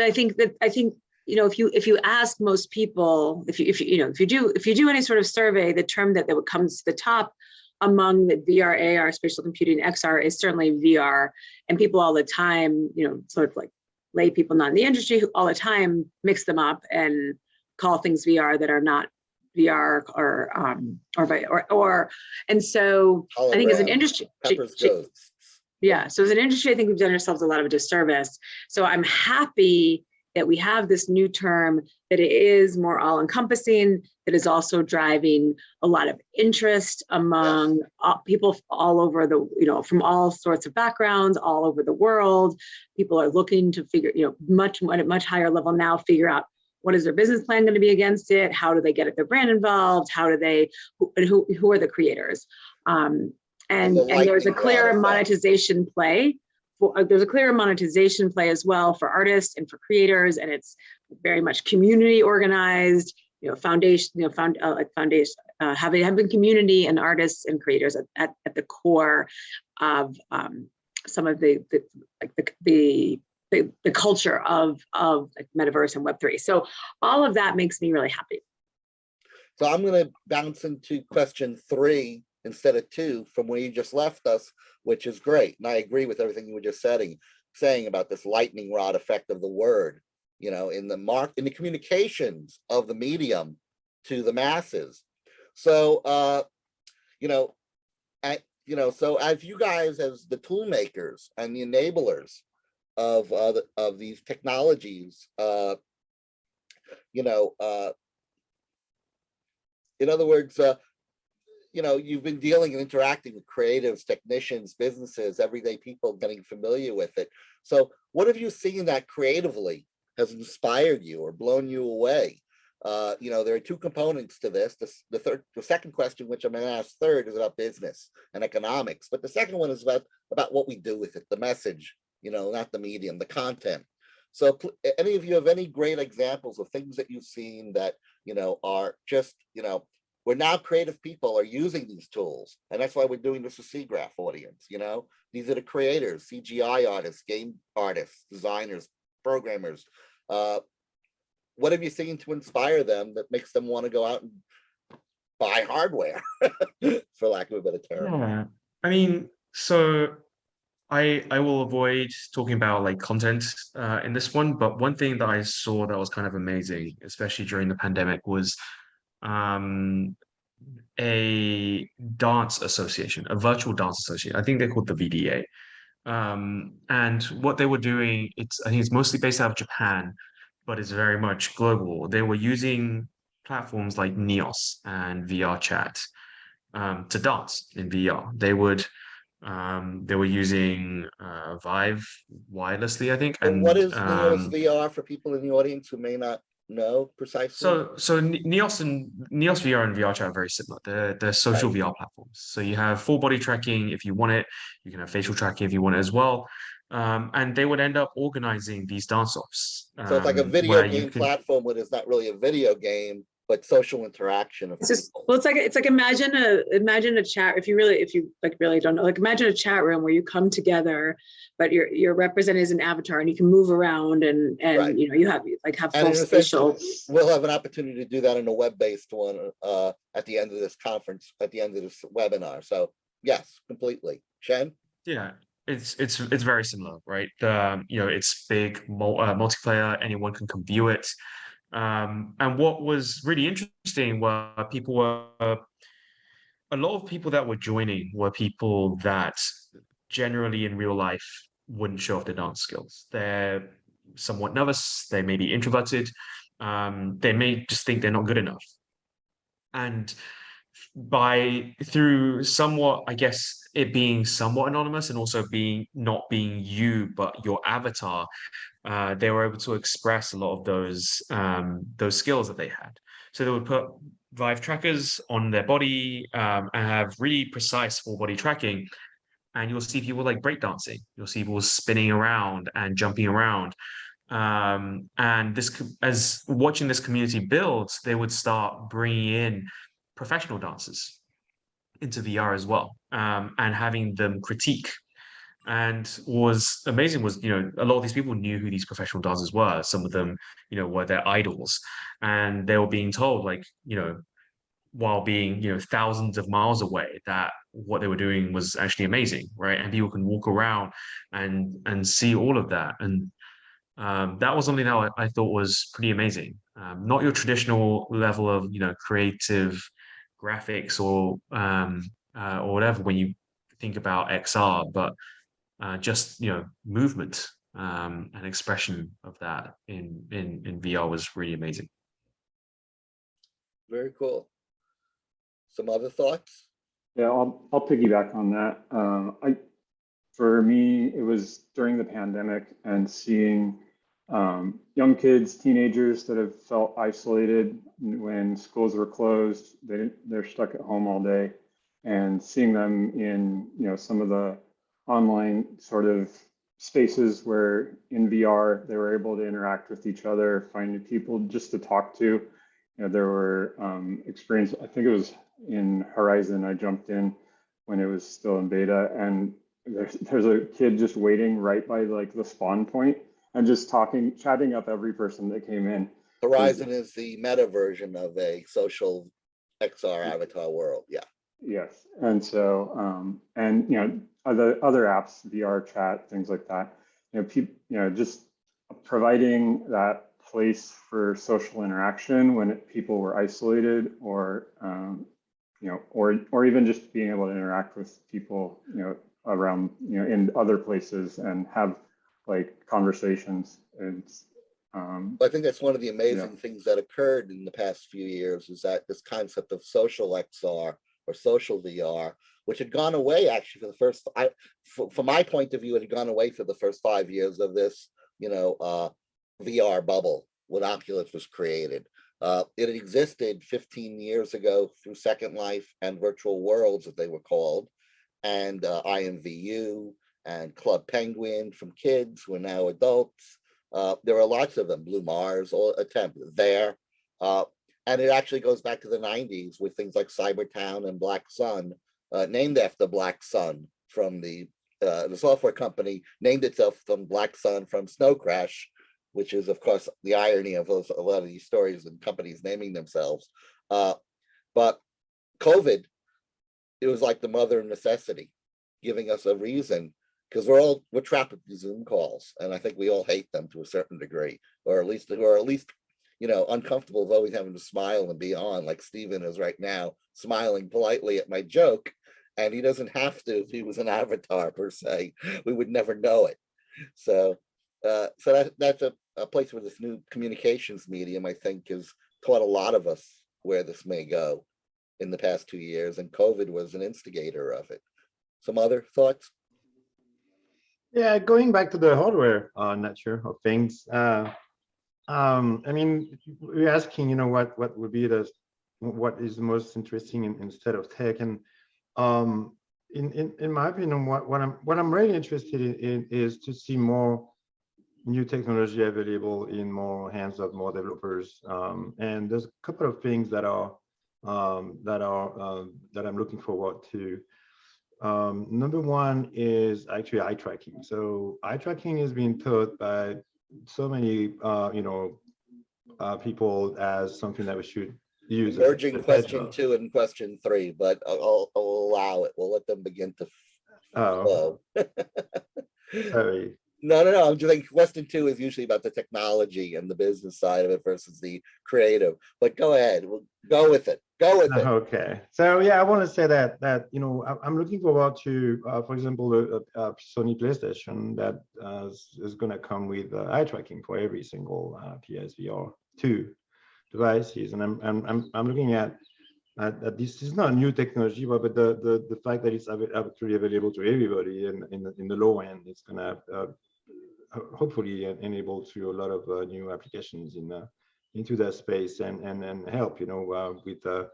I think if you ask most people, if you do any sort of survey, the term that comes to the top among the VR, AR, spatial computing, XR is certainly VR. And people all the time, sort of like lay people not in the industry, who all the time mix them up and call things VR that are not VR and so I think as an industry, so as an industry, I think we've done ourselves a lot of a disservice. So I'm happy that we have this new term, that it is more all-encompassing, that is also driving a lot of interest among people all over from all sorts of backgrounds, all over the world. People are looking to figure, at a much higher level now, figure out what is their business plan going to be against it? How do they get their brand involved? How do they, who are the creators? And there's a clear monetization play. There's a clear monetization play as well for artists and for creators, and it's very much community organized. Having community and artists and creators at the core of some of the culture of like metaverse and Web3. So all of that makes me really happy. So I'm going to bounce into question 3 instead of 2 from where you just left us, which is great. And I agree with everything you were just saying about this lightning rod effect of the word, in the communications of the medium to the masses. So, so as you guys, as the tool makers and the enablers of these technologies, in other words, you've been dealing and interacting with creatives, technicians, businesses, everyday people, getting familiar with it. So what have you seen that creatively has inspired you or blown you away? There are 2 components to this. The second question, which I'm going to ask third, is about business and economics. But the second one is about what we do with it, the message, not the medium, the content. So any of you have any great examples of things that you've seen that, are just, where now creative people are using these tools. And that's why we're doing this with SIGGRAPH audience, These are the creators, CGI artists, game artists, designers, programmers. What have you seen to inspire them that makes them want to go out and buy hardware, for lack of a better term? Yeah, I mean, so I will avoid talking about like content in this one, but one thing that I saw that was kind of amazing, especially during the pandemic, was a dance association, a virtual dance association. I think they're called the VDA. And what they were doing, I think it's mostly based out of Japan, but it's very much global. They were using platforms like Neos and VR Chat to dance in VR. They were using Vive wirelessly, I think. And And what is Neos VR for people in the audience who may not know precisely? so Neos VR and VR Chat are very similar. They're social VR platforms. So you have full body tracking if you want it. You can have facial tracking if you want it as well. And they would end up organizing these dance-offs. So it's like a video game platform, but it's not really a video game, but social interaction. It's just, well, it's like imagine a chat. If you really don't know, like imagine a chat room where you come together, but you're represented as an avatar and you can move around and Right. you know you have full spatial. We'll have an opportunity to do that in a web-based one at the end of this conference, at the end of this webinar. So yes, completely. Shen? Yeah, it's very similar, right? It's big, multiplayer. Anyone can come view it. And what was really interesting were a lot of people that were joining were people that generally in real life wouldn't show off their dance skills. They're somewhat nervous. They may be introverted. They may just think they're not good enough. And through somewhat, I guess, it being somewhat anonymous and also not being you, but your avatar, they were able to express a lot of those skills that they had. So they would put Vive trackers on their body and have really precise full body tracking. And you'll see people like breakdancing. You'll see people spinning around and jumping around. And as watching this community build, they would start bringing in professional dancers into VR as well, and having them critique. And what was amazing was, a lot of these people knew who these professional dancers were. Some of them, were their idols, and they were being told, like, while being, thousands of miles away, that what they were doing was actually amazing, right? And people can walk around and see all of that. And that was something that I thought was pretty amazing. Not your traditional level of, creative graphics or whatever when you think about XR, but just movement and expression of that in VR was really amazing. Very cool. Some other thoughts? Yeah, I'll piggyback on that. For me, it was during the pandemic and seeing young kids, teenagers that have felt isolated when schools were closed. They're stuck at home all day, and seeing them in some of the online sort of spaces where in VR they were able to interact with each other, find new people just to talk to. There were experiences. I think it was in Horizon. I jumped in when it was still in beta, and there's a kid just waiting right by like the spawn point and just chatting up every person that came in. Horizon is the meta version of a social XR avatar world. Yeah. Yes, and so other apps, VR chat, things like that. Just providing that place for social interaction when people were isolated, or or even just being able to interact with people, around, in other places and have like conversations. And I think that's one of the amazing things that occurred in the past few years, is that this concept of social XR or social VR, which had gone away actually for the first, from my point of view, it had gone away for the first 5 years of this, VR bubble when Oculus was created. It had existed 15 years ago through Second Life and Virtual Worlds, as they were called, and IMVU and Club Penguin from kids who are now adults. There are lots of them, Blue Mars, all attempt there. And it actually goes back to the 90s with things like Cybertown and Black Sun, named after Black Sun from the software company named itself from Black Sun from Snow Crash, which is, of course, the irony of a lot of these stories and companies naming themselves. But COVID, it was like the mother of necessity, giving us a reason, because we're trapped with these Zoom calls, and I think we all hate them to a certain degree, or at least uncomfortable with always having to smile and be on, like Steven is right now, smiling politely at my joke, and he doesn't have to if he was an avatar per se. We would never know it. So that's a place where this new communications medium, I think, has taught a lot of us where this may go in the past 2 years, and COVID was an instigator of it. Some other thoughts? Yeah, going back to the hardware nature of things. I mean, we're asking, you know, what would be what is the most interesting instead of tech, and in my opinion, what I'm really interested in is to see more new technology available in more hands of more developers. And there's a couple of things that I'm looking forward to. Number one is actually eye tracking. So eye tracking is being taught by so many people as something that we should use. Merging question 2 and question 3, but I'll allow it. We'll let them begin to flow. Sorry. No. I'm just like question 2 is usually about the technology and the business side of it versus the creative. But go ahead. We'll go with it. Go with it. Okay. So yeah, I want to say that I'm looking forward to, for example, the Sony PlayStation that is going to come with eye tracking for every single PSVR 2 devices, and I'm looking at this is not a new technology, but the fact that it's actually available to everybody in the low end, it's going to hopefully enable to a lot of new applications into that space and help, with the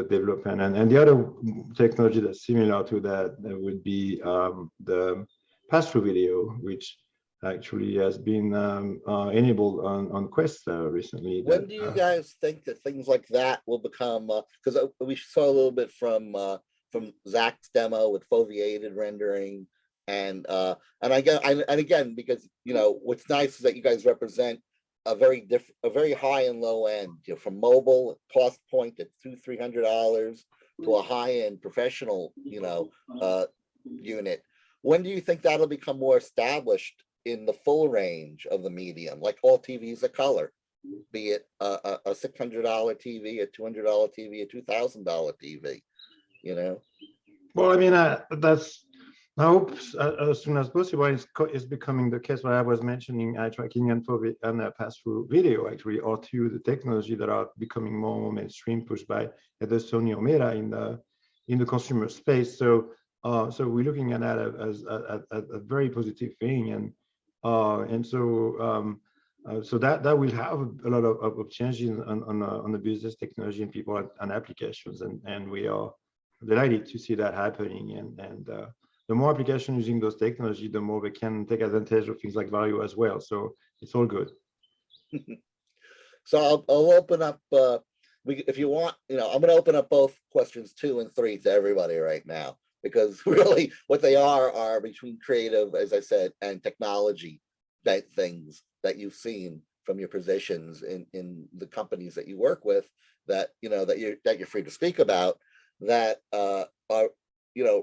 development. And the other technology that's similar to that would be the pass-through video, which actually has been enabled on Quest recently. When do you guys think that things like that will become? Because we saw a little bit from Zach's demo with foveated rendering, and again, because what's nice is that you guys represent a very high and low end, from mobile cost point at $200-300 to a high end professional unit. When do you think that'll become more established in the full range of the medium, like all TVs are color, be it a $600 TV, a $200 TV, a $2,000 TV, Well, I mean, I hope as soon as possible it's becoming the case. What I was mentioning, eye tracking and pass-through video actually are two the technology that are becoming more mainstream, pushed by either Sony or Meta in the consumer space. So we're looking at that as a very positive thing, so that will have a lot of changes on the business technology and people and applications, and we are delighted to see that happening. And the more applications using those technology, the more we can take advantage of things like Varjo as well. So it's all good. So I'll open up. If you want, I'm going to open up both questions 2 and 3 to everybody right now, because really what they are between creative, as I said, and technology things that you've seen from your positions in the companies that you work with, that that you're free to speak about, that are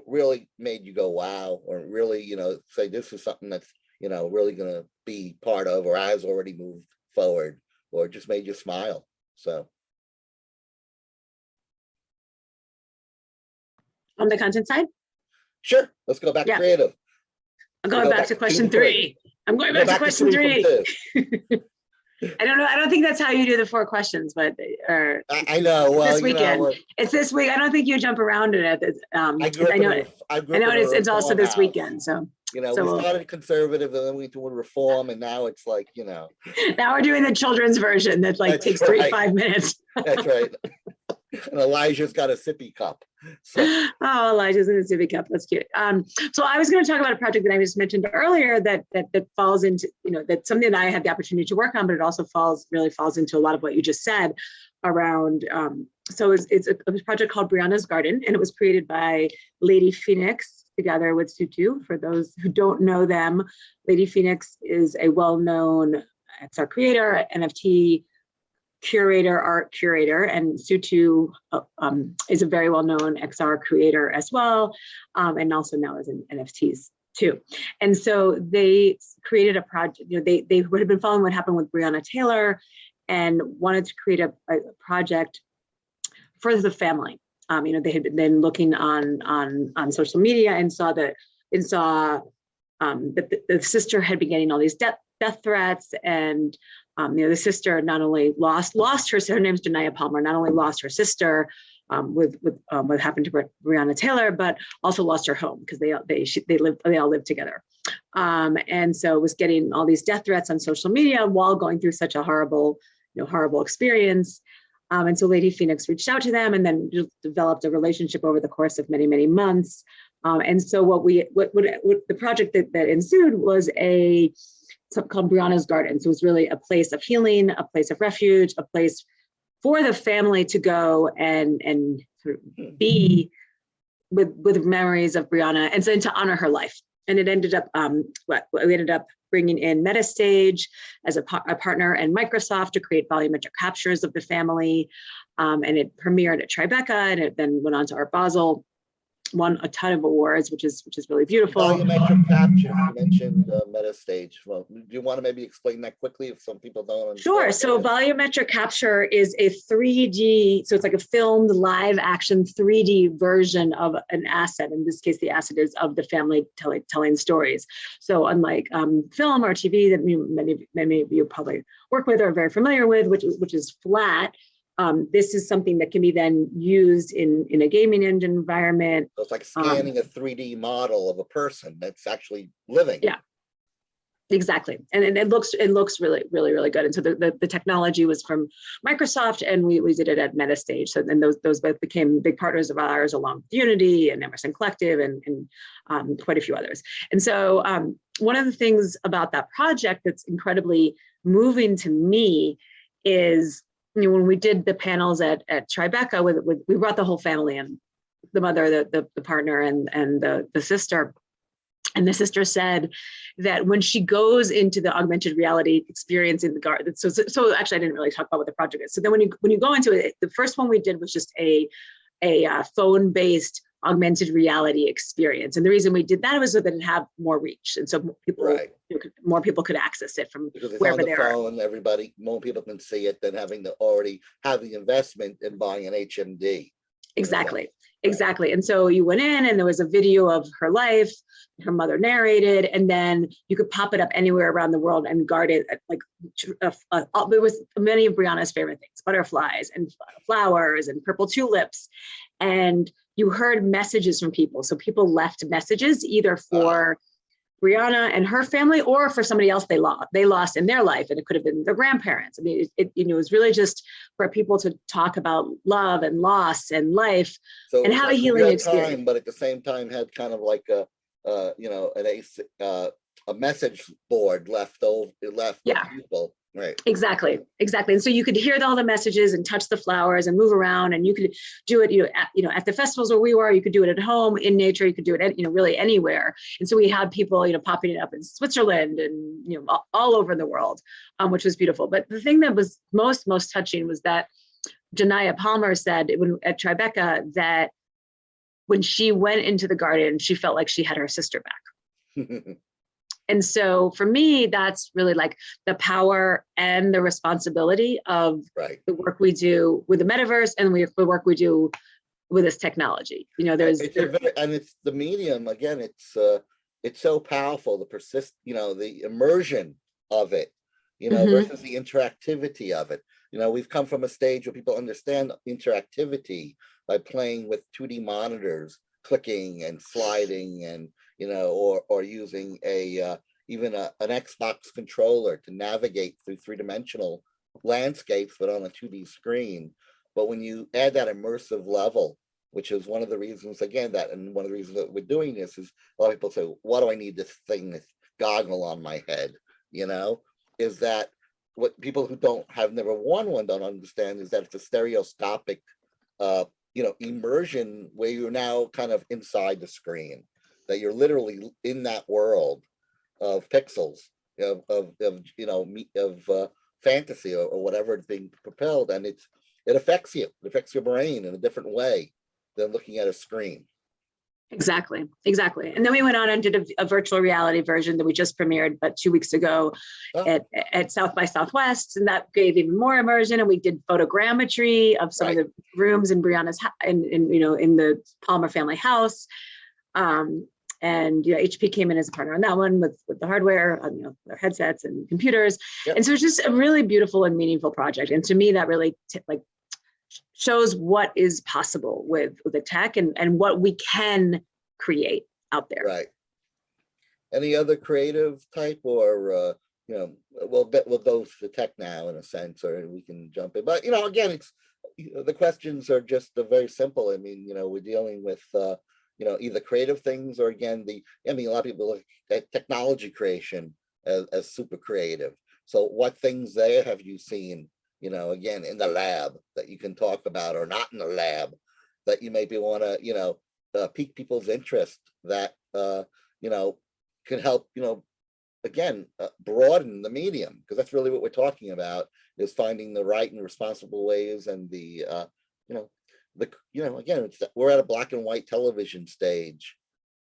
really made you go wow, or really say this is something that's really going to be part of, or has already moved forward, or just made you smile. So on the content side, sure, let's go back to creative. I'm going back to question 3. I'm going back to question 3. I don't know. I don't think that's how you do the 4 questions, but I know. Well, this weekend. It's this week. I don't think you jump around it. I know it's also this weekend. So we started conservative, and then we doing reform, and now it's like now we're doing the children's version that takes 5 minutes. That's right. And Elijah's got a sippy cup. So. Oh, Elijah's in a sippy cup. That's cute. So I was going to talk about a project that I just mentioned earlier that falls into, that's something that I had the opportunity to work on, but it also really falls into a lot of what you just said around. So it's a project called Brianna's Garden, and it was created by Lady Phoenix together with Sutu. For those who don't know them, Lady Phoenix is a well-known XR creator, NFT curator, art curator, and Sutu is a very well-known XR creator as well, and also now is in NFTs too. And so they created a project. They would have been following what happened with Breonna Taylor, and wanted to create a project for the family. they had been looking on social media and saw that the sister had been getting all these death threats, and the sister not only lost her name's Janiyah Palmer, not only lost her sister with what happened to Breonna Taylor, but also lost her home because they all lived together, and so was getting all these death threats on social media while going through such a horrible experience. And so Lady Phoenix reached out to them and then developed a relationship over the course of many, many months. And so what the project that ensued was something called Brianna's Garden. So it was really a place of healing, a place of refuge, a place for the family to go and sort of be with memories of Brianna, and so to honor her life. And it ended up, we ended up bringing in MetaStage as a partner and Microsoft to create volumetric captures of the family. And it premiered at Tribeca, and it then went on to Art Basel, won a ton of awards, which is really beautiful. Volumetric capture, you mentioned MetaStage. Well, do you want to maybe explain that quickly if some people don't understand? Sure. So volumetric capture is a 3D, so it's like a filmed live action 3D version of an asset. In this case, the asset is of the family telling stories. So unlike film or TV that many of you probably work with or are very familiar with, which is flat, this is something that can be then used in a gaming engine environment. So it's like scanning a 3D model of a person that's actually living. Yeah, exactly. And it looks really, really, really good. And so the technology was from Microsoft, and we did it at MetaStage. So then those both became big partners of ours, along with Unity and Emerson Collective and quite a few others. And so one of the things about that project that's incredibly moving to me is, when we did the panels at Tribeca, we brought the whole family in, the mother, the partner, and the sister. And the sister said that when she goes into the augmented reality experience in the garden, so actually I didn't really talk about what the project is. So then when you go into it, the first one we did was just a phone-based augmented reality experience. And the reason we did that was so that it had more reach. And so more people could access it from wherever they are. More people can see it than having to already have the investment in buying an HMD. Exactly. And so you went in and there was a video of her life, her mother narrated, and then you could pop it up anywhere around the world and guard it. There was many of Brianna's favorite things, butterflies and flowers and purple tulips. And you heard messages from people. So people left messages either for Brianna and her family or for somebody else they lost in their life. And it could have been their grandparents. I mean, it was really just for people to talk about love and loss and life, so and have a healing experience. But at the same time had kind of like a message board left with people. Right. Exactly. And so you could hear all the messages and touch the flowers and move around, and you could do it, at the festivals where we were. You could do it at home in nature. You could do it, really anywhere. And so we had people, popping it up in Switzerland and all over the world, which was beautiful. But the thing that was most touching was that Janiyah Palmer said at Tribeca that when she went into the garden, she felt like she had her sister back. And so for me, that's really like the power and the responsibility of the work we do with the metaverse and the work we do with this technology. It's the medium, again, it's so powerful, the immersion of it, versus the interactivity of it. We've come from a stage where people understand interactivity by playing with 2D monitors, clicking and sliding and or using even an Xbox controller to navigate through three-dimensional landscapes, but on a 2D screen. But when you add that immersive level, which is one of the reasons, and one of the reasons that we're doing this is a lot of people say, why do I need this this goggle on my head? Is that what people who have never worn one don't understand is that it's a stereoscopic, immersion where you're now kind of inside the screen, that you're literally in that world of pixels of fantasy or whatever it's being propelled, and it affects you. It affects your brain in a different way than looking at a screen. Exactly. And then we went on and did a virtual reality version that we just premiered, but 2 weeks ago at South by Southwest, and that gave even more immersion. And we did photogrammetry of some of the rooms in Brianna's in the Palmer family house. And HP came in as a partner on that one with the hardware, their headsets and computers. And so it's just a really beautiful and meaningful project. And to me, that really shows what is possible with the tech and what we can create out there. Right. Any other creative type, or we'll go for tech now in a sense, or we can jump in. But again, it's the questions are just very simple. I mean, we're dealing with either creative things, or again, a lot of people look at technology creation as super creative. So what things there have you seen? Again, in the lab that you can talk about, or not in the lab, that you maybe want to, pique people's interest, that, can help, again, broaden the medium, because that's really what we're talking about, is finding the right and responsible ways, and again, we're at a black and white television stage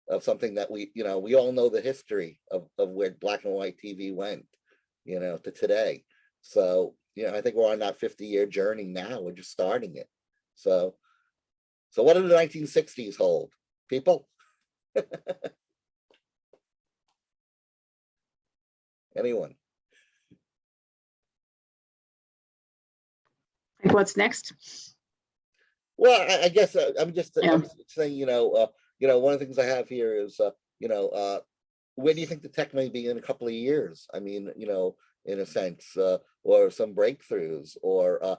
of something that we all know the history of where black and white TV went, to today. So, I think we're on that 50-year journey now. We're just starting it. So what did the 1960s hold, people? Anyone? What's next? Well, I guess I'm just saying, one of the things I have here is, where do you think the tech may be in a couple of years? I mean, in a sense, or some breakthroughs, or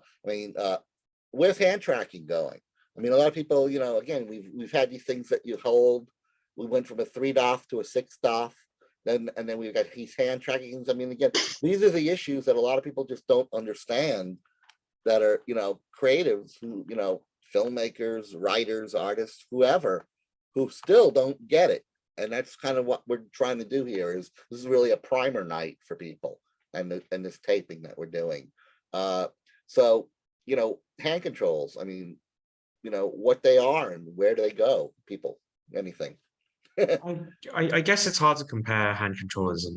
where's hand tracking going? I mean, a lot of people, again, we've had these things that you hold. We went from a 3DOF to a 6DOF, and then we've got these hand trackings. I mean, again, these are the issues that a lot of people just don't understand, that are, creatives who, filmmakers, writers, artists, whoever, who still don't get it. And that's kind of what we're trying to do here. This is really a primer night for people, and this taping that we're doing. So, hand controls, I mean, what they are and where do they go, people, anything. I guess it's hard to compare hand controllers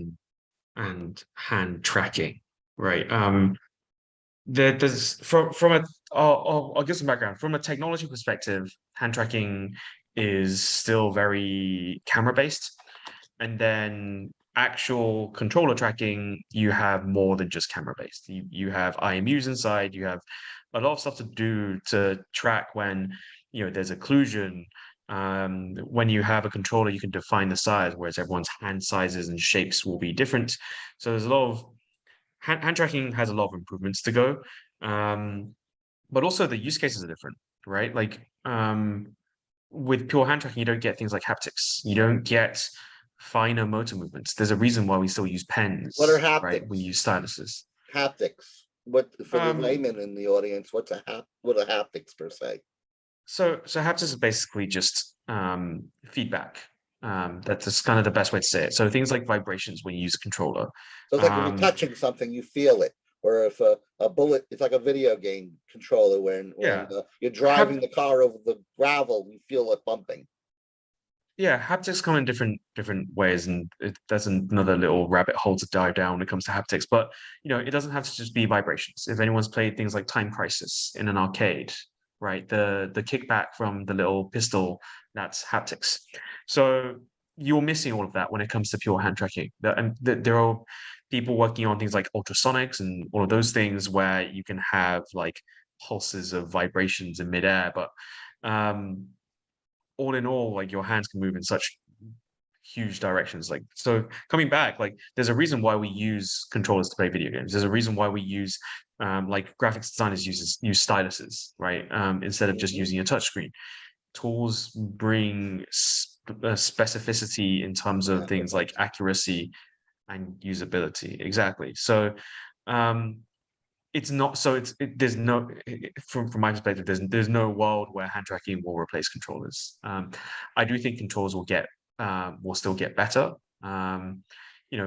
and hand tracking, right? There's I'll give some background. From a technology perspective, hand tracking is still very camera based, and then actual controller tracking, you have more than just camera based. You have IMUs inside. You have a lot of stuff to do to track when there's occlusion. When you have a controller, you can define the size, whereas everyone's hand sizes and shapes will be different. So there's a lot of hand tracking has a lot of improvements to go, but also the use cases are different, right? Like with pure hand tracking, you don't get things like haptics. You don't get finer motor movements. There's a reason why we still use pens. What are haptics? Right? We use styluses. Haptics. What, for the layman in the audience, what are haptics per se? So haptics is basically just feedback. That's just kind of the best way to say it. So things like vibrations when you use a controller. So it's like when you're touching something, you feel it. Or if a bullet, it's like a video game controller when you're driving the car over the gravel, you feel it bumping. Yeah, haptics come in different ways, and that's another little rabbit hole to dive down when it comes to haptics. But it doesn't have to just be vibrations. If anyone's played things like Time Crisis in an arcade, right? The kickback from the little pistol, that's haptics. So you're missing all of that when it comes to pure hand tracking. There are people working on things like ultrasonics and all of those things where you can have like pulses of vibrations in midair, but all in all, like your hands can move in such huge directions. Like, so coming back, like there's a reason why we use controllers to play video games. There's a reason why we use like graphics designers use styluses, right? Instead of just using a touchscreen. Tools bring specificity in terms of things like accuracy and usability. Exactly. So it's not, so there's no, from my perspective, there's no world where hand tracking will replace controllers. I do think controllers will still get better.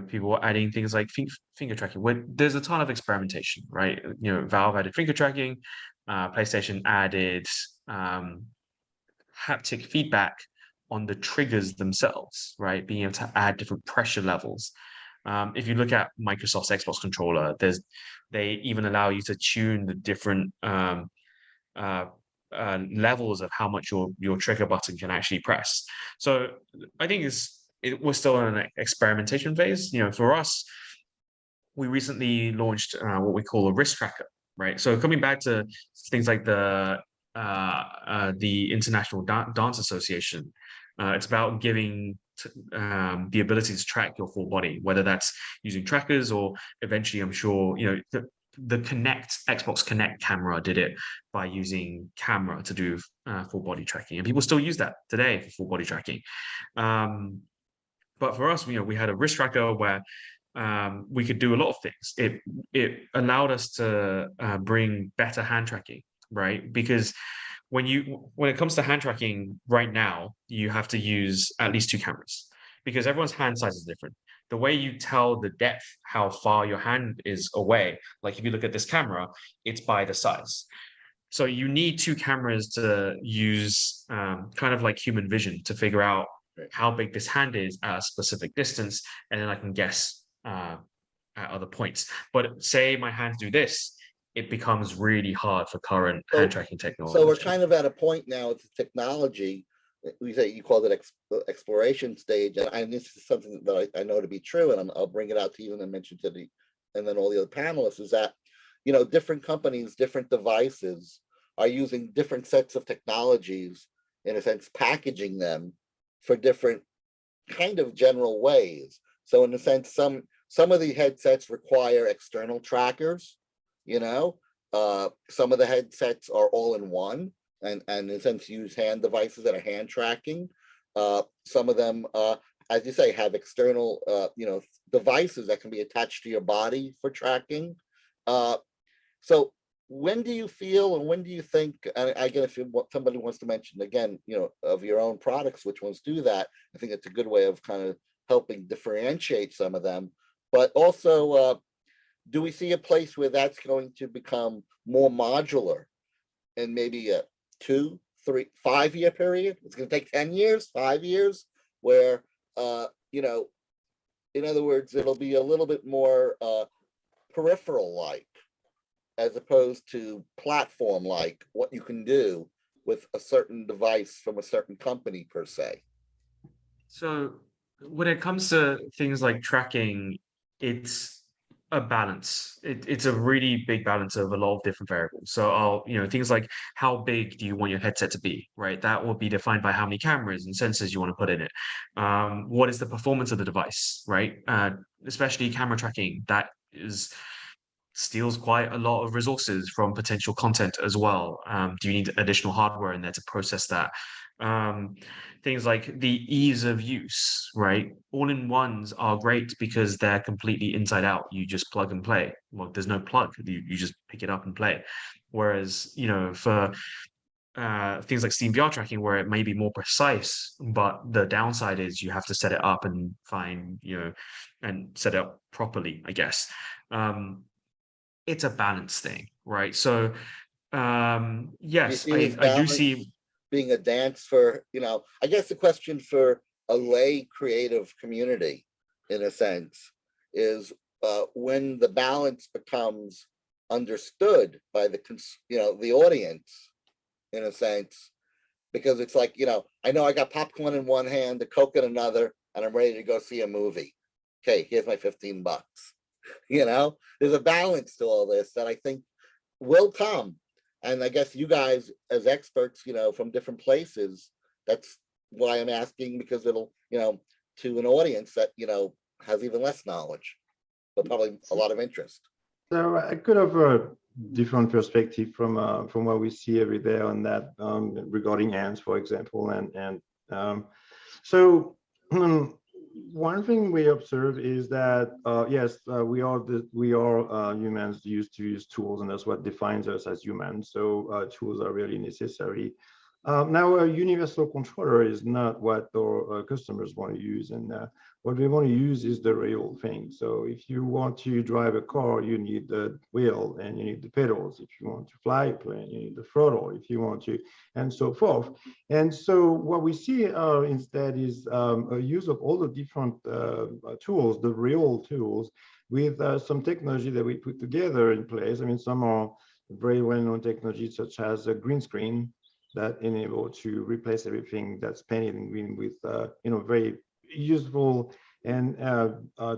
People are adding things like finger tracking, where there's a ton of experimentation, right? Valve added finger tracking, PlayStation added haptic feedback on the triggers themselves, right? Being able to add different pressure levels. If you look at Microsoft's Xbox controller, they even allow you to tune the different levels of how much your trigger button can actually press. So I think we're still in an experimentation phase. You know, for us, we recently launched what we call a wrist tracker, right? So coming back to things like the International Dance Association, it's about giving the ability to track your full body, whether that's using trackers or eventually, I'm sure, you know, the Xbox Connect camera did it by using camera to do full body tracking, and people still use that today for full body tracking. But for us, you know, we had a wrist tracker where we could do a lot of things. It allowed us to bring better hand tracking, right? Because when it comes to hand tracking right now, you have to use at least 2 cameras because everyone's hand size is different. The way you tell the depth, how far your hand is away, like if you look at this camera, it's by the size. So you need 2 cameras to use kind of like human vision to figure out how big this hand is at a specific distance, and then I can guess at other points. But say my hands do this, it becomes really hard for current hand tracking technology. So we're kind of at a point now with the technology. We say you called it exploration stage, and this is something that I know to be true, and I'll bring it out to you and then mention to and then all the other panelists, is that, you know, different companies, different devices are using different sets of technologies, in a sense, packaging them for different kind of general ways. So in a sense, some of the headsets require external trackers, you know, some of the headsets are all in one and in a sense use hand devices that are hand tracking. Some of them, as you say, have external, you know, devices that can be attached to your body for tracking. So when do you feel, and when do you think, and again, if somebody wants to mention again, you know, of your own products, which ones do that, I think it's a good way of kind of helping differentiate some of them. But also, do we see a place where that's going to become more modular in maybe a 2, 3, 5 year period? It's going to take 10 years, 5 years, where, you know, in other words, it'll be a little bit more peripheral-like, as opposed to platform-like, what you can do with a certain device from a certain company per se. So when it comes to things like tracking, it's a balance. It's a really big balance of a lot of different variables. So you know, things like how big do you want your headset to be, right? That will be defined by how many cameras and sensors you want to put in it. What is the performance of the device, right? Especially camera tracking, that steals quite a lot of resources from potential content as well. Do you need additional hardware in there to process that? Things like the ease of use, right? All-in-ones are great because they're completely inside out. You just plug and play. Well, there's no plug. You just pick it up and play. Whereas, you know, for things like Steam VR tracking, where it may be more precise, but the downside is you have to set it up and find, you know, and set it up properly, I guess. It's a balance thing, right? So, yes, I do see being a dance for, you know, I guess the question for a lay creative community, in a sense, is when the balance becomes understood by the, you know, the audience, in a sense, because it's like, you know I got popcorn in one hand, a Coke in another, and I'm ready to go see a movie. Okay, here's my $15. You know, there's a balance to all this that I think will come. And I guess you guys as experts, you know, from different places, that's why I'm asking, because it'll, you know, to an audience that, you know, has even less knowledge, but probably a lot of interest. So I could have a different perspective from what we see every day on that, regarding hands, for example. So one thing we observe is that yes, we are humans used to use tools, and that's what defines us as humans. So tools are really necessary. Now, a universal controller is not what our customers want to use, and what we want to use is the real thing. So if you want to drive a car, you need the wheel and you need the pedals. If you want to fly a plane, you need the throttle. If you want to, and so forth. And so what we see instead is a use of all the different tools, the real tools, with some technology that we put together in place. I mean, some are very well-known technologies such as a green screen that enable to replace everything that's painted in green with very useful and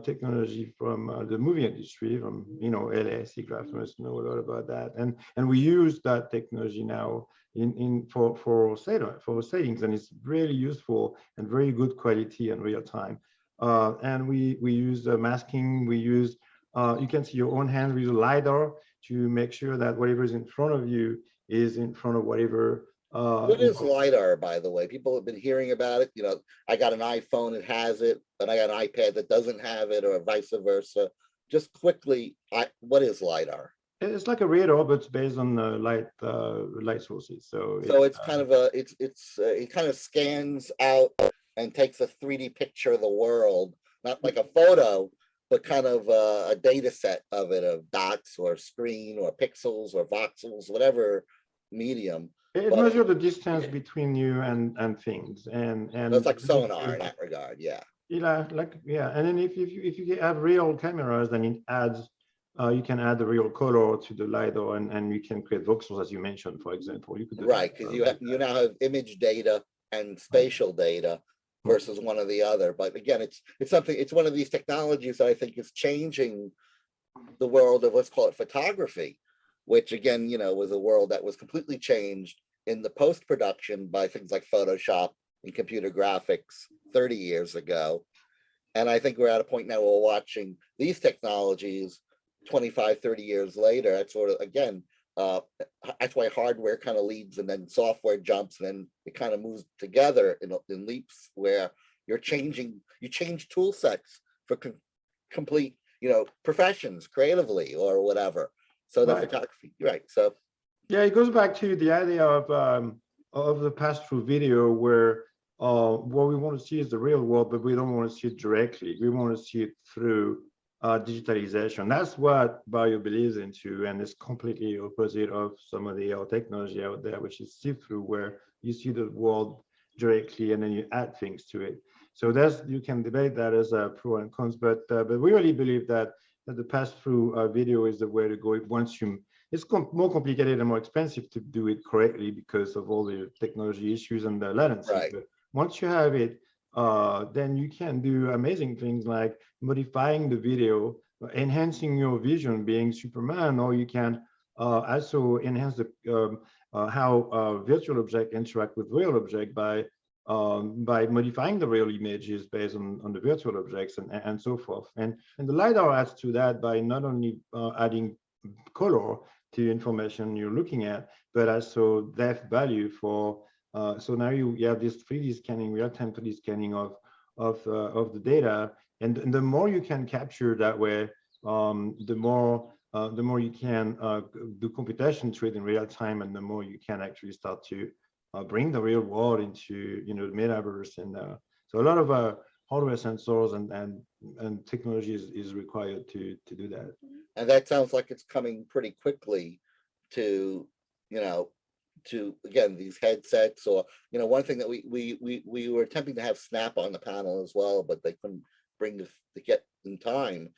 technology from the movie industry, from LA Siggraph must know a lot about that, and we use that technology now for settings, and it's really useful and very good quality and real time. And we use masking. We use you can see your own hand with a LiDAR to make sure that whatever is in front of you is in front of whatever. What is LiDAR, by the way? People have been hearing about it. I got an iPhone that has it, and I got an iPad that doesn't have it, or vice versa. Just quickly, what is LiDAR? It's like a radar, but it's based on light sources. So it's kind of it kind of scans out and takes a 3D picture of the world, not like a photo, but kind of a data set of it, of dots or screen or pixels or voxels, whatever medium. It measures the distance between you and things, and it's like sonar in that regard, yeah. Yeah, and then if you have real cameras, then it adds you can add the real color to the LiDAR, and you can create voxels, as you mentioned, for example. You could do right, because you now have image data and spatial data versus one or the other. But again, it's one of these technologies that I think is changing the world of, let's call it, photography, which again, was a world that was completely changed in the post-production by things like Photoshop and computer graphics 30 years ago. And I think we're at a point now where we're watching these technologies 25, 30 years later. That's sort of, again, that's why hardware kind of leads and then software jumps, and then it kind of moves together in leaps where you change tool sets for complete, professions creatively or whatever. So the photography, right? So yeah, it goes back to the idea of the pass-through video, where what we want to see is the real world, but we don't want to see it directly. We want to see it through digitalization. That's what Varjo believes into, and it's completely opposite of some of the technology out there, which is see-through, where you see the world directly and then you add things to it. So you can debate that as a pro and cons, but we really believe that the pass-through video is the way to go. It's more complicated and more expensive to do it correctly because of all the technology issues and the latency. Right. But once you have it, then you can do amazing things like modifying the video, enhancing your vision, being Superman, or you can also enhance how virtual objects interact with real objects by modifying the real images based on the virtual objects and so forth. And the LiDAR adds to that by not only adding color to information you're looking at, but also depth value for. So now you have this 3D scanning, real-time 3D scanning of the data, and the more you can capture that way, the more you can do computation to it in real time, and the more you can actually start to bring the real world into the metaverse. And so a lot of hardware sensors and technology is required to do that. And that sounds like it's coming pretty quickly to again, these headsets, or one thing that we were attempting to have Snap on the panel as well, but they couldn't bring to get in time.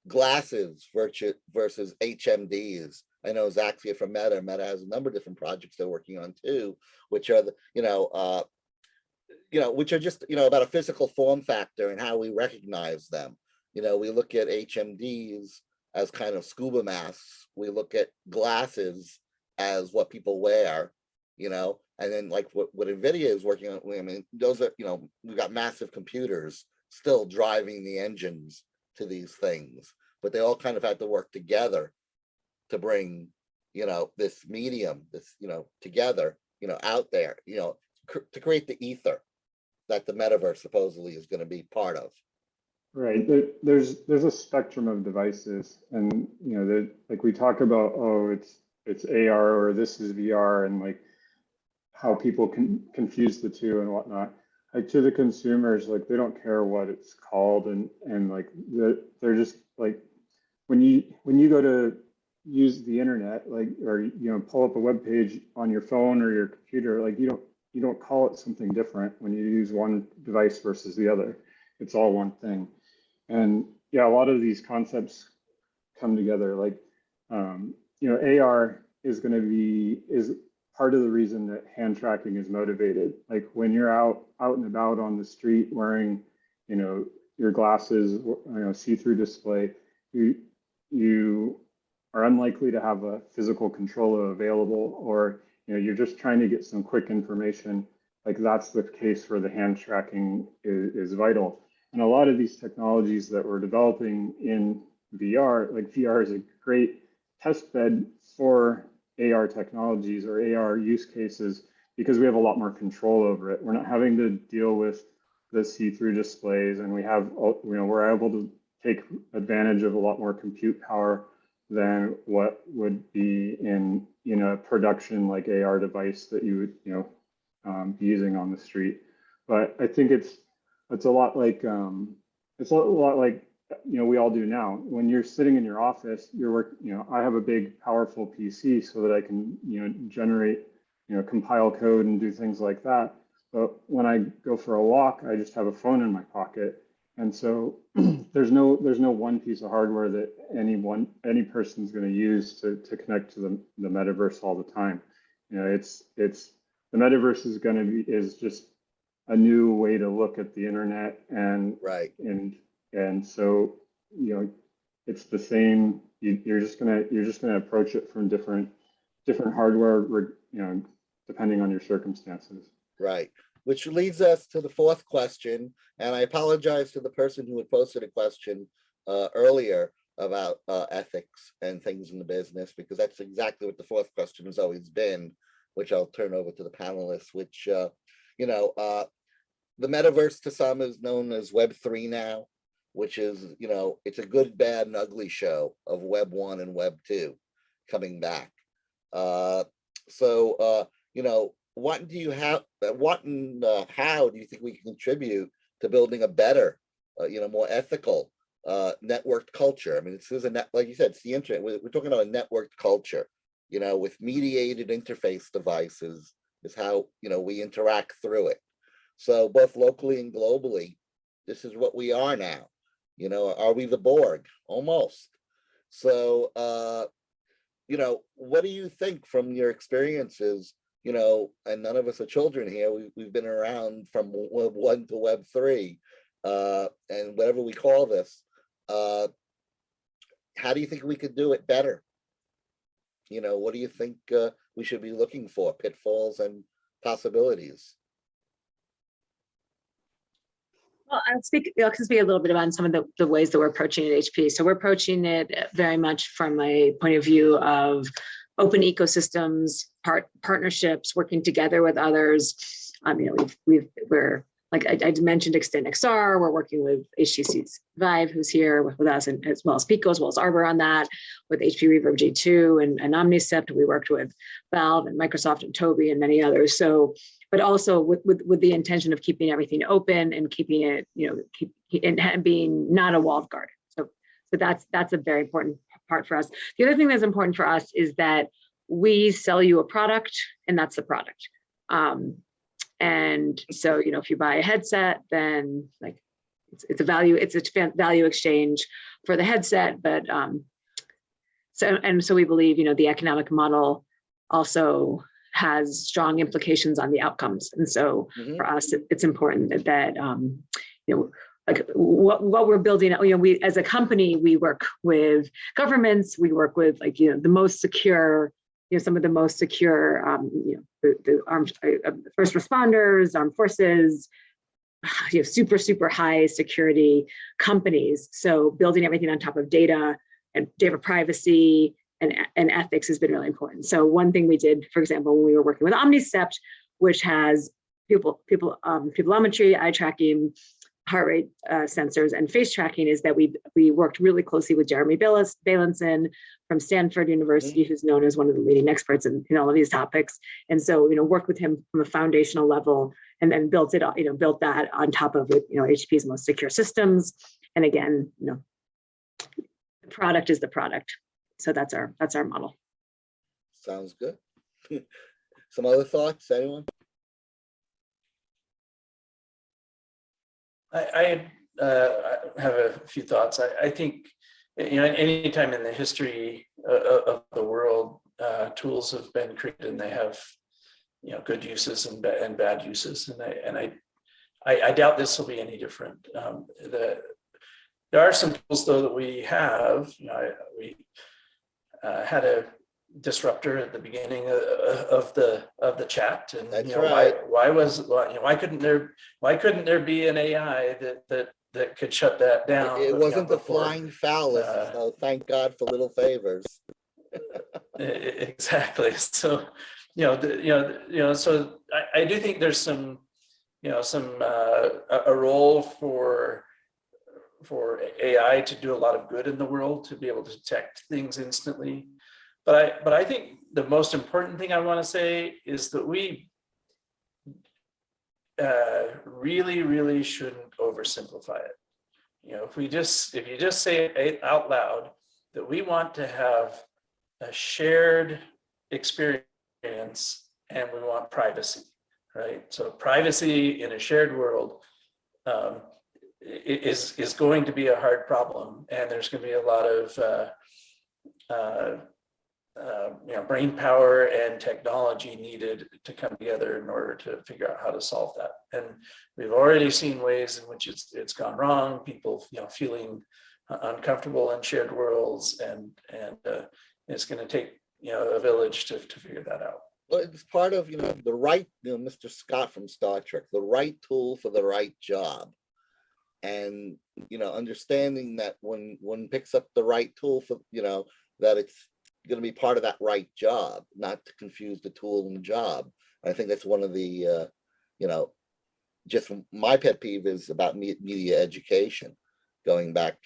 Glasses versus HMDs. I know Zaxia from Meta has a number of different projects they're working on too, which are which are just about a physical form factor and how we recognize them. We look at HMDs as kind of scuba masks. We look at glasses as what people wear, and then like what Nvidia is working on. I mean, those are, we've got massive computers still driving the engines to these things, but they all kind of have to work together to bring, this medium, this, together, out there, to create the ether that the metaverse supposedly is going to be part of. Right. There's a spectrum of devices, and like we talk about, it's AR or this is VR, and like how people can confuse the two and whatnot. Like to the consumers, like they don't care what it's called, and like they're just like when you go to use the internet, like, or pull up a web page on your phone or your computer, like you don't call it something different when you use one device versus the other. It's all one thing. And yeah, a lot of these concepts come together. Like AR is part of the reason that hand tracking is motivated. Like when you're out and about on the street wearing, your glasses, see-through display, you are unlikely to have a physical controller available, or you're just trying to get some quick information. Like that's the case where the hand tracking is vital. And a lot of these technologies that we're developing in VR, like VR is a great test bed for AR technologies or AR use cases, because we have a lot more control over it. We're not having to deal with the see-through displays, and we're able to take advantage of a lot more compute power than what would be in a production like AR device that you would be using on the street. But I think it's a lot like we all do now. When you're sitting in your office, I have a big, powerful PC so that I can, generate, compile code and do things like that. But when I go for a walk, I just have a phone in my pocket. And so there's no one piece of hardware that any person's going to use to connect to the metaverse all the time. It's the metaverse is just a new way to look at the internet, and right. And so, it's the same. You're just gonna approach it from different hardware, depending on your circumstances. Right. Which leads us to the fourth question, and I apologize to the person who had posted a question earlier about ethics and things in the business, because that's exactly what the fourth question has always been, which I'll turn over to the panelists. Which the metaverse to some is known as Web3 now, which is, it's a good, bad, and ugly show of Web 1 and Web 2 coming back. What do you have? What and how do you think we can contribute to building a better, more ethical networked culture? I mean, this is like you said, it's the internet. We're talking about a networked culture, with mediated interface devices is how, we interact through it. So both locally and globally, this is what we are now. Are we the Borg? Almost. So, what do you think from your experiences? And none of us are children here. We've been around from Web 1 to Web 3, and whatever we call this. How do you think we could do it better? What do you think we should be looking for? Pitfalls and possibilities. Well, I can speak a little bit about some of the ways that we're approaching it at HP. So we're approaching it very much from a point of view of open ecosystems, partnerships, working together with others. We're like I mentioned XtendXR. We're working with HTC's Vive, who's here with us, and as well as Pico, as well as Arbor on that, with HP Reverb G2 and Omnicept. We worked with Valve and Microsoft and Toby and many others. So, but also with the intention of keeping everything open and keeping it, and being not a walled garden. So that's a very important part for us. The other thing that's important for us is that we sell you a product, and that's the product. And so, if you buy a headset, then like it's a value exchange for the headset. But so we believe, the economic model also has strong implications on the outcomes. And so for us, it's important that like what we're building, we as a company, we work with governments, we work with the most secure, some of the most secure, the armed first responders, armed forces, super high security companies. So building everything on top of data and data privacy and ethics has been really important. So one thing we did, for example, when we were working with Omnicept, which has pupillometry, eye tracking, heart rate sensors and face tracking is that we worked really closely with Jeremy Bailenson from Stanford University, who's known as one of the leading experts in all of these topics. And so, worked with him from a foundational level, and then built that on top of HP's most secure systems. And again, the product is the product. So that's our model. Sounds good. Some other thoughts, anyone? I have a few thoughts. I think, any time in the history of the world, tools have been created and they have, good uses and bad uses. And I doubt this will be any different. There are some tools though that we have. We had a disruptor at the beginning of the chat, and why couldn't there be an AI that could shut that down? It wasn't the flying phallus, so thank God for little favors. Exactly. So so I do think there's some a role for AI to do a lot of good in the world, to be able to detect things instantly. But I think the most important thing I want to say is that we really shouldn't oversimplify it. If you just say it out loud that we want to have a shared experience and we want privacy, right? So privacy in a shared world is going to be a hard problem, and there's going to be a lot of brain power and technology needed to come together in order to figure out how to solve that. And we've already seen ways in which it's gone wrong. People, feeling uncomfortable in shared worlds, and it's going to take a village to figure that out. Well, it's part of the right, Mr. Scott from Star Trek, the right tool for the right job, and understanding that when one picks up the right tool for that it's going to be part of that right job, not to confuse the tool and the job. I think that's one of the, just my pet peeve is about media education, going back,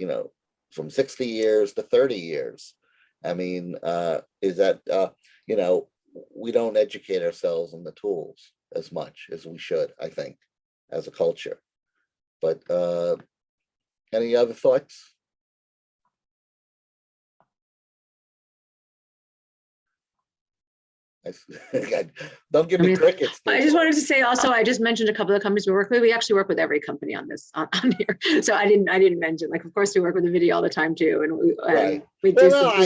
from 60 years to 30 years. I mean, is that, we don't educate ourselves on the tools as much as we should, I think, as a culture. But any other thoughts? Don't give me crickets. I just wanted to say also, I just mentioned a couple of companies we work with. We actually work with every company on this on here. So I didn't mention, like, of course we work with Nvidia all the time too, and we've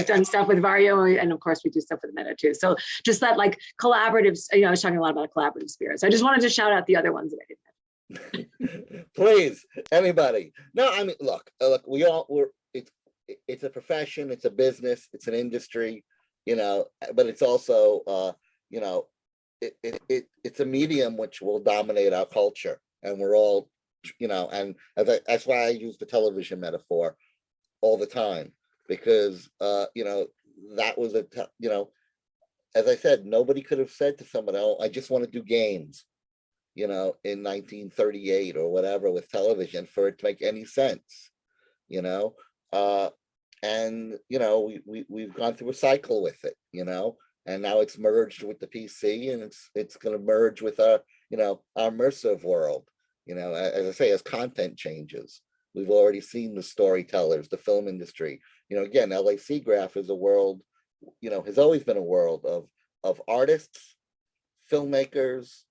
done stuff with Varjo, and of course we do stuff with Meta too. So just that collaborative. I was talking a lot about a collaborative spirit. So I just wanted to shout out the other ones that I didn't mention. Please, anybody. No, I mean, look, it's a profession, it's a business, it's an industry. But it's also, it's a medium which will dominate our culture, and we're all, and that's why I use the television metaphor all the time, because, that was as I said, nobody could have said to somebody, "Oh, I just want to do games," in 1938 or whatever with television, for it to make any sense, and we've gone through a cycle with it, and now it's merged with the PC, and it's going to merge with our immersive world, as I say, as content changes. We've already seen the storytellers, the film industry. Again, LA Siggraph is a world, has always been a world of artists, filmmakers,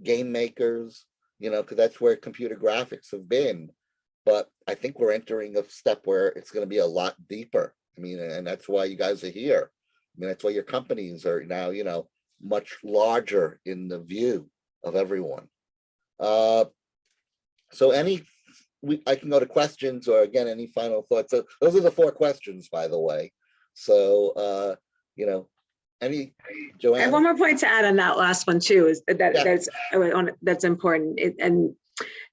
game makers, because that's where computer graphics have been. But I think we're entering a step where it's going to be a lot deeper. I mean, and that's why you guys are here. I mean, that's why your companies are now, much larger in the view of everyone. So I can go to questions, or again, any final thoughts. So those are the 4 questions, by the way. So, any, Joanna? I have one more point to add on that last one too, is that's important.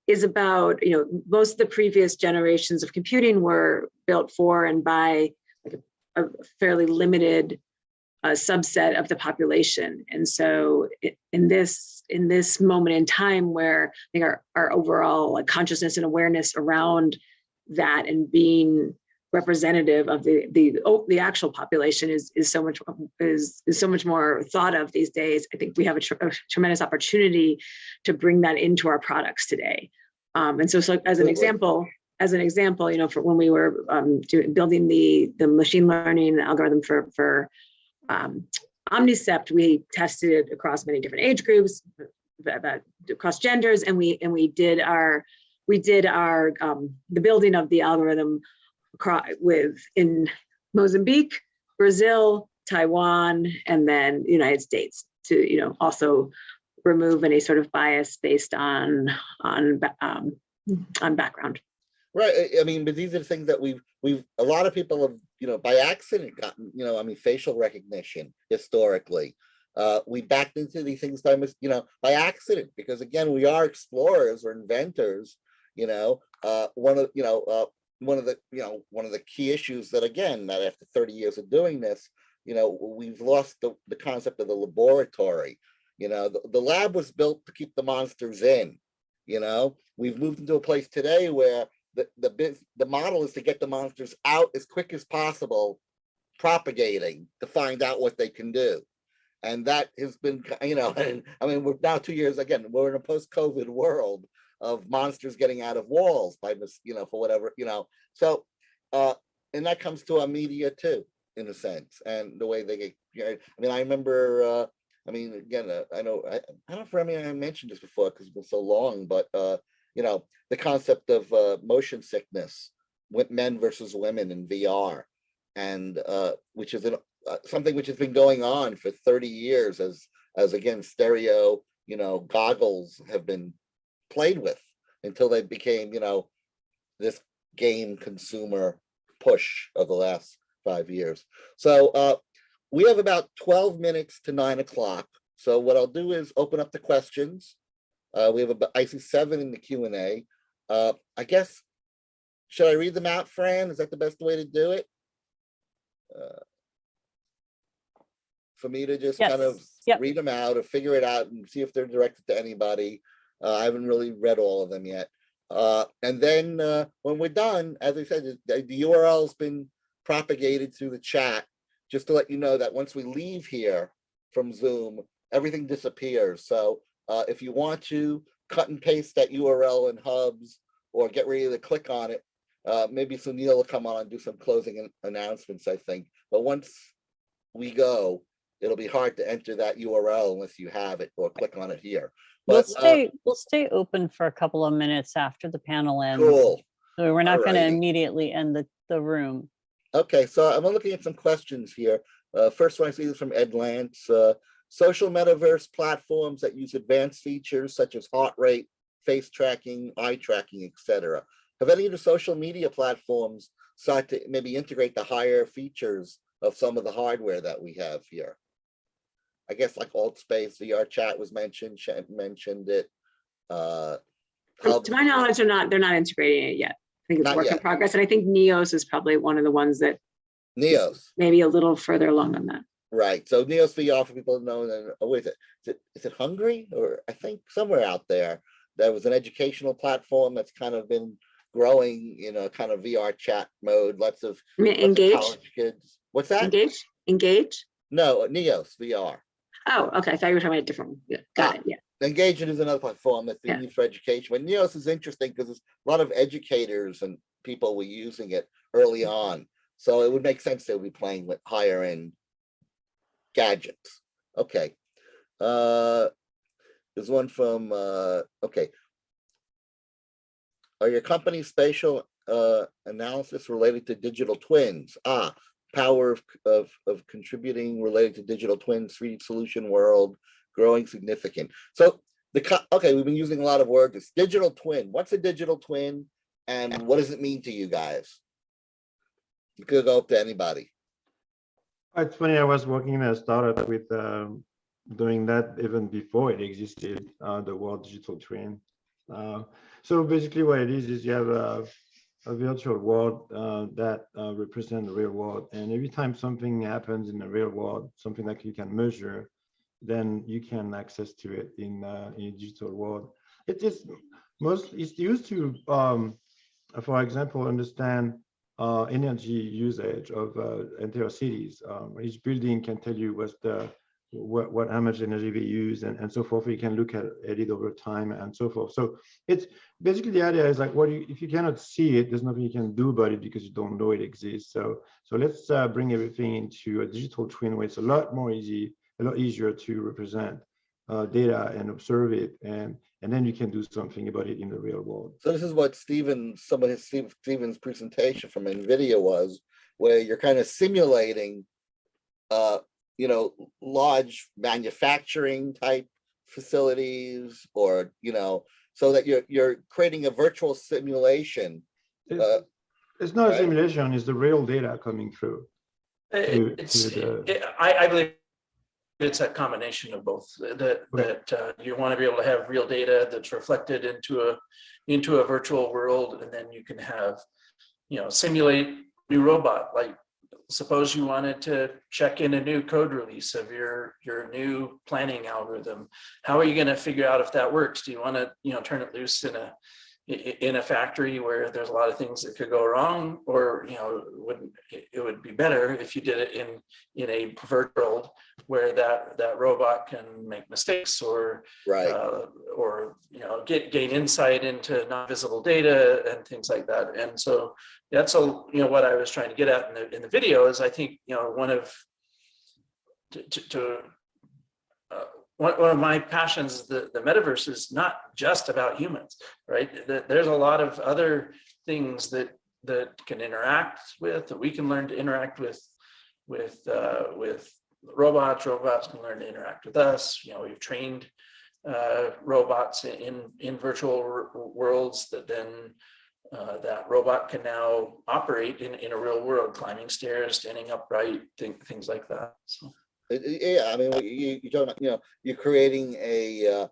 Is about, most of the previous generations of computing were built for and by a fairly limited subset of the population. And so in this this moment in time where I think our overall like consciousness and awareness around that and being representative of the actual population is so much more thought of these days. I think we have a tremendous opportunity to bring that into our products today. And so as an example, you know, for when we were building the machine learning algorithm for Omnicept, we tested it across many different age groups, across genders, and we did our the building of the algorithm in Mozambique, Brazil, Taiwan, and then the United States to, you know, also remove any sort of bias based on background. Right. I mean, but these are the things that we've a lot of people have, you know, by accident gotten, you know, I mean, facial recognition historically. We backed into these things by, you know, by accident, because again, we are explorers or inventors, you know. One of the key issues that, again, that after 30 years of doing this, you know, we've lost the concept of the laboratory. You know, the lab was built to keep the monsters in, you know. We've moved into a place today where the model is to get the monsters out as quick as possible, propagating to find out what they can do. And that has been, you know, and I mean, we're now 2 years, again, we're in a post-COVID world of monsters getting out of walls by, you know, for whatever, you know. So, and that comes to our media too, in a sense, and the way they get, you know, I mean, I remember, I mean, again, I don't know if Remi, I mentioned this before because it's been so long, but, you know, the concept of motion sickness with men versus women in VR, and which is something which has been going on for 30 years as again, stereo, you know, goggles have been played with until they became, you know, this game consumer push of the last 5 years. So we have about 12 minutes to 9 o'clock. So what I'll do is open up the questions. We have I see 7 in the Q&A. I guess, should I read them out, Fran? Is that the best way to do it? For me to just kind of read them out or figure it out and see if they're directed to anybody. I haven't really read all of them yet. And then when we're done, as I said, the URL has been propagated through the chat, just to let you know that once we leave here from Zoom, everything disappears. So if you want to cut and paste that URL in Hubs or get ready to click on it, maybe Sunil will come on and do some closing announcements, I think. But once we go, it'll be hard to enter that URL unless you have it or click on it here. But, we'll stay open for a couple of minutes after the panel ends. Cool. So we're not going to immediately end the room. Okay, so I'm looking at some questions here. First one I see is from Ed Lance. Social metaverse platforms that use advanced features such as heart rate, face tracking, eye tracking, etc. Have any of the social media platforms sought to maybe integrate the higher features of some of the hardware that we have here? I guess like AltSpace, VR chat was mentioned, Shen mentioned it. To my knowledge, they're not integrating it yet. I think it's a work in progress. And I think Neos is probably one of the ones that maybe a little further along on that. Right. So Neos VR, for people who know, is it Hungary, or I think somewhere out there was an educational platform that's kind of been growing, you know, kind of VR chat mode. Lots of college kids. What's that? Engage? No, Neos VR. Oh, okay. I thought you were talking about a different one. Yeah, got it. Yeah. Engagement is another platform that's being used for education. But Neos is interesting because there's a lot of educators and people were using it early on. So it would make sense they would be playing with higher end gadgets. Okay. There's one from, okay. Are your company's spatial analysis related to digital twins? Power of contributing related to digital twins, 3D solution world, growing significant. So okay, we've been using a lot of words. It's digital twin. What's a digital twin, and what does it mean to you guys? You could go up to anybody. It's funny. I was working in a startup with doing that even before it existed. The word digital twin. So basically, what it is you have a virtual world that represents the real world, and every time something happens in the real world, something that you can measure, then you can access to it in a digital world. It's used to, for example, understand energy usage of entire cities. Each building can tell you how much energy they use and so forth. You can look at it over time and so forth. So it's basically, the idea is like, if you cannot see it, there's nothing you can do about it because you don't know it exists. So let's bring everything into a digital twin where it's a lot easier to represent data and observe it, and then you can do something about it in the real world. So this is what Stephen's presentation from Nvidia was, where you're kind of simulating large manufacturing type facilities, or so that you're creating a virtual simulation. It's not a simulation, it's the real data coming through. I believe it's a combination of both, that you want to be able to have real data that's reflected into a virtual world, and then you can have, simulate new robot. Like, suppose you wanted to check in a new code release of your new planning algorithm. How are you going to figure out if that works? Do you want to turn it loose in a factory where there's a lot of things that could go wrong, or it would be better if you did it in a virtual world where that robot can make mistakes, or gain insight into non-visible data and things like that. And so that's what I was trying to get at in the video is, I think one of my passions, the metaverse, is not just about humans, right? There's a lot of other things that can interact with, that we can learn to interact with robots. Robots can learn to interact with us. We've trained robots in virtual worlds that then that robot can now operate in a real world, climbing stairs, standing upright, things like that. So. Yeah, I mean, you're creating a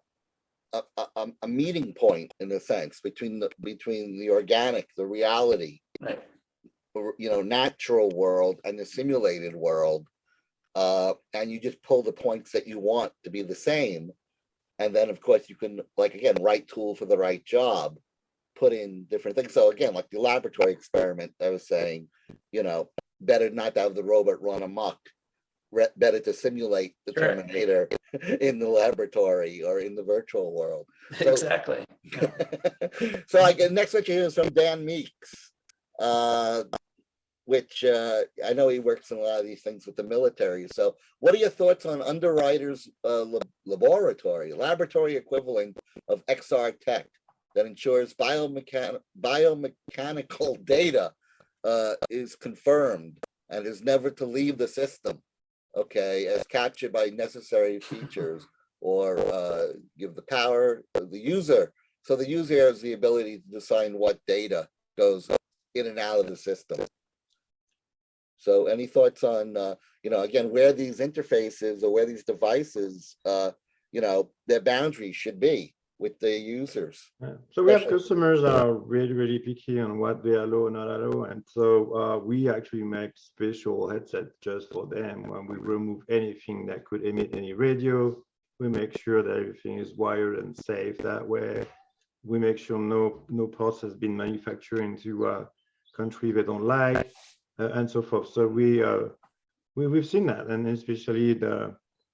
meeting point, in a sense, between the organic, the reality, right, natural world and the simulated world, and you just pull the points that you want to be the same, and then of course you can, right tool for the right job, put in different things. So again, like the laboratory experiment I was saying, better not to have the robot run amok. Better to simulate the Terminator in the laboratory or in the virtual world. So, exactly. So next question is from Dan Meeks, which I know he works on a lot of these things with the military. So what are your thoughts on Underwriter's laboratory equivalent of XR tech that ensures biomechanical data is confirmed and is never to leave the system? Okay, as captured by necessary features, or give the power of the user. So the user has the ability to decide what data goes in and out of the system. So any thoughts on, again, where these interfaces or where these devices, their boundaries should be with the users? Yeah. So we have customers are really, really picky on what they allow or not allow. And so we actually make special headsets just for them. When we remove anything that could emit any radio, we make sure that everything is wired and safe that way. We make sure no parts has been manufactured into a country they don't like, and so forth. So we've seen that, and especially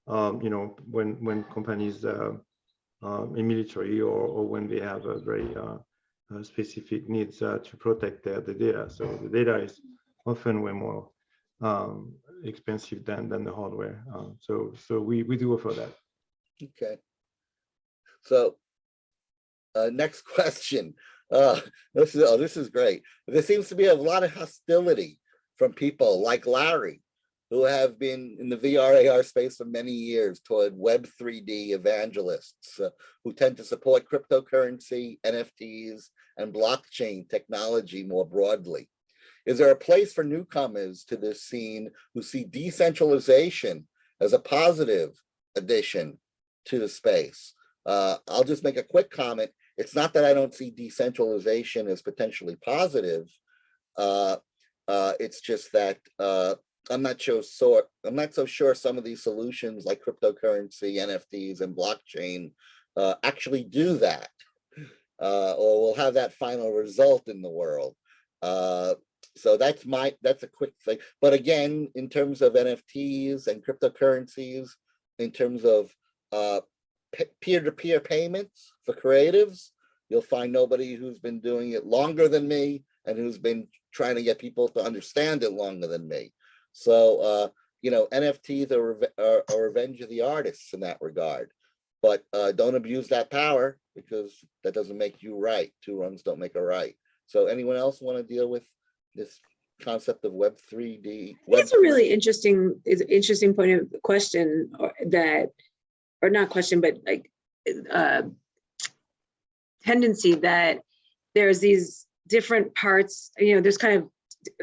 when companies in military or when they have a very specific needs to protect the data. So the data is often way more expensive than the hardware. So we do offer that. Okay. So next question. This is great. There seems to be a lot of hostility from people like Larry, who have been in the VR AR space for many years, toward Web 3D evangelists who tend to support cryptocurrency, NFTs, and blockchain technology more broadly. Is there a place for newcomers to this scene who see decentralization as a positive addition to the space? I'll just make a quick comment. It's not that I don't see decentralization as potentially positive. It's just that I'm not so sure some of these solutions like cryptocurrency, NFTs, and blockchain actually do that, or will have that final result in the world. So that's a quick thing. But again, in terms of NFTs and cryptocurrencies, in terms of peer-to-peer payments for creatives, you'll find nobody who's been doing it longer than me and who's been trying to get people to understand it longer than me. So, NFTs are a revenge of the artists in that regard. But don't abuse that power, because that doesn't make you right. Two wrongs don't make a right. So anyone else want to deal with this concept of Web 3D? It's a really interesting point of question, or not question, but like tendency that there's these different parts. There's kind of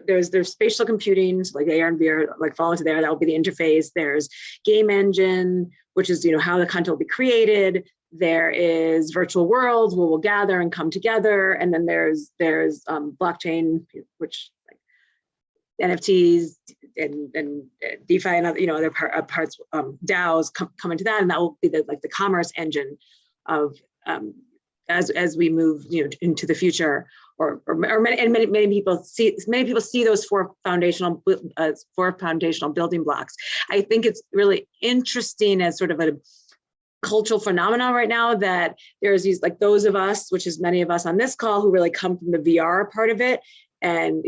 there's spatial computing, so like AR and VR, like fall into there. That will be the interface. There's game engine, which is how the content will be created. There is virtual worlds where we'll gather and come together, and then there's blockchain, which like NFTs and DeFi and other parts, DAOs come into that, and that will be the commerce engine of as we move into the future, or many people see those four foundational building blocks. I think it's really interesting as sort of a cultural phenomenon right now that there's these those of us, which is many of us on this call, who really come from the VR part of it and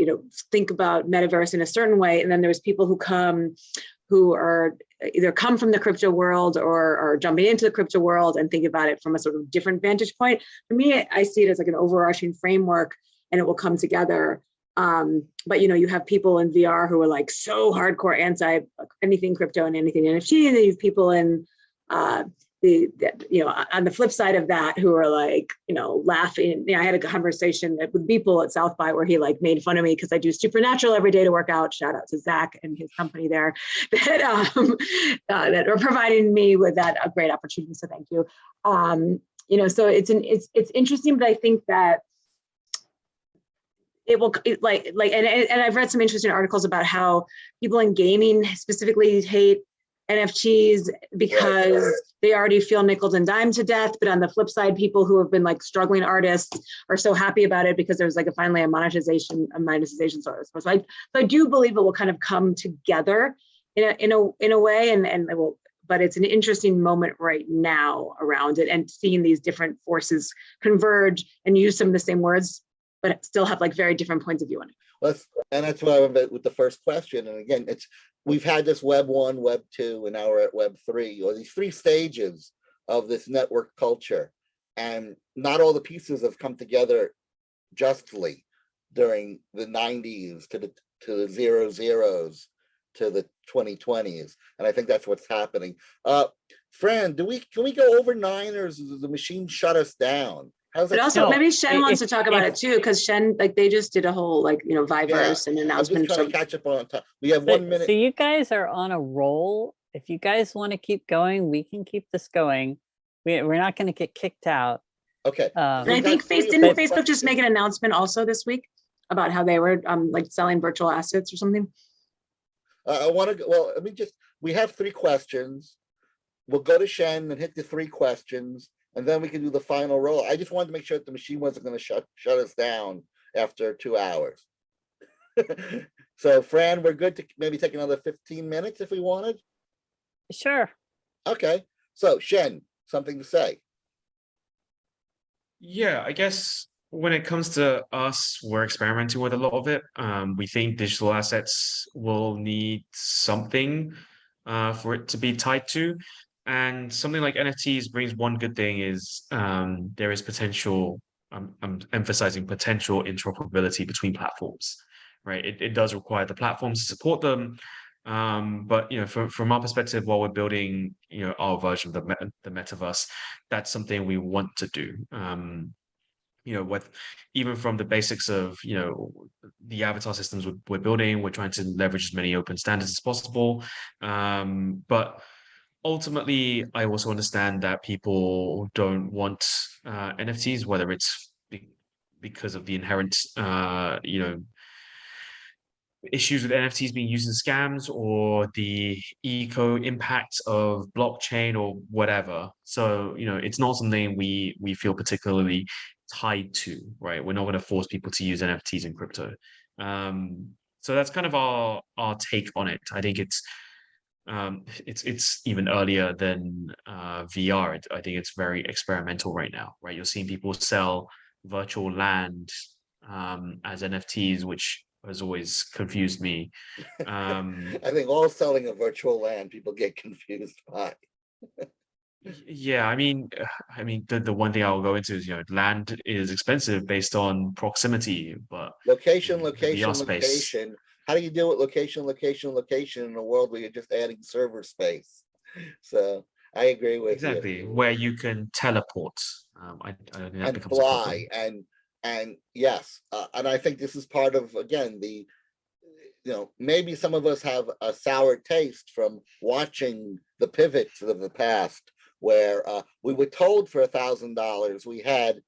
think about metaverse in a certain way, and then there's people who are either come from the crypto world or are jumping into the crypto world and think about it from a sort of different vantage point. For me, I see it as like an overarching framework, and it will come together. But you have people in VR who are so hardcore anti anything crypto and anything NFT, and then you have people in on the flip side of that who are laughing. I had a conversation with Beeple at South by where he made fun of me because I do Supernatural every day to work out. Shout out to Zach and his company there that are providing me with that a great opportunity. So thank you. So it's interesting, but I think that it will and I've read some interesting articles about how people in gaming specifically hate NFTs because they already feel nickel and dime to death. But on the flip side, people who have been struggling artists are so happy about it because there's finally a monetization source. So I do believe it will kind of come together in a way, and it will. But it's an interesting moment right now around it, and seeing these different forces converge and use some of the same words, but still have very different points of view on it. And that's why I went with the first question. And again, we've had this Web 1, Web 2, and now we're at Web 3, or these three stages of this network culture. And not all the pieces have come together justly during the 90s to the 00s to the 2020s. And I think that's what's happening. Fran, can we go over 9, or does the machine shut us down? But also, maybe Shen wants to talk about it too, because Shen, they just did a whole Viverse and announcement. I'm just trying to catch up on time. We have 1 minute. So you guys are on a roll. If you guys want to keep going, we can keep this going. We're not going to get kicked out. Okay. And I think didn't Facebook just make an announcement also this week about how they were selling virtual assets or something? We have 3 questions. We'll go to Shen and hit the 3 questions, and then we can do the final roll. I just wanted to make sure that the machine wasn't going to shut us down after 2 hours. So, Fran, we're good to maybe take another 15 minutes if we wanted? Sure. Okay. So, Shen, something to say? Yeah, I guess when it comes to us, we're experimenting with a lot of it. We think digital assets will need something for it to be tied to. And something like NFTs brings one good thing is there is potential, I'm emphasizing potential interoperability between platforms, right? It does require the platforms to support them. But from our perspective, while we're building our version of the metaverse, that's something we want to do. With even from the basics of the avatar systems we're building, we're trying to leverage as many open standards as possible. But ultimately, I also understand that people don't want NFTs, whether it's because of the inherent issues with NFTs being used in scams or the eco impact of blockchain or whatever. So, it's not something we feel particularly tied to, right? We're not going to force people to use NFTs in crypto. So that's kind of our take on it. I think it's even earlier than VR. I think it's very experimental right now, right? You're seeing people sell virtual land as NFTs, which has always confused me. I think all selling a virtual land, people get confused by. Yeah, I mean, the one thing I'll go into is, land is expensive based on proximity, but Location, the VR space, location. How do you deal with location in a world where you're just adding server space? So I agree with exactly, you. where you can teleport. I don't think that And becomes a problem. fly and yes, and I think this is part of, again, the, maybe some of us have a sour taste from watching the pivots of the past, where we were told for $1,000 we had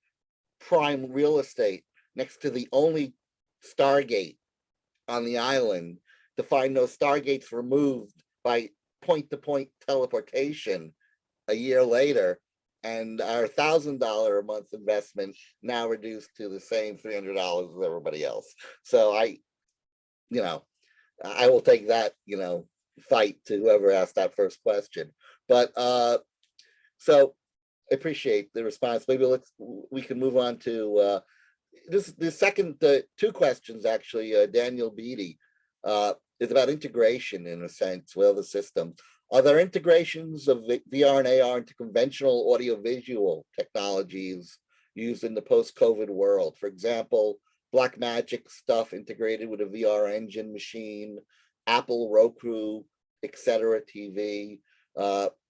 prime real estate next to the only Stargate on the island, to find those Stargates removed by point-to-point teleportation a year later, and our $1,000 a month investment now reduced to the same $300 as everybody else. So I will take that, fight to whoever asked that first question. But so I appreciate the response. Maybe we can move on to the second two questions, actually. Daniel Beatty is about integration, in a sense, with other systems. Are there integrations of VR and AR into conventional audiovisual technologies used in the post-COVID world? For example, Blackmagic stuff integrated with a VR engine machine, Apple, Roku, etc. TV,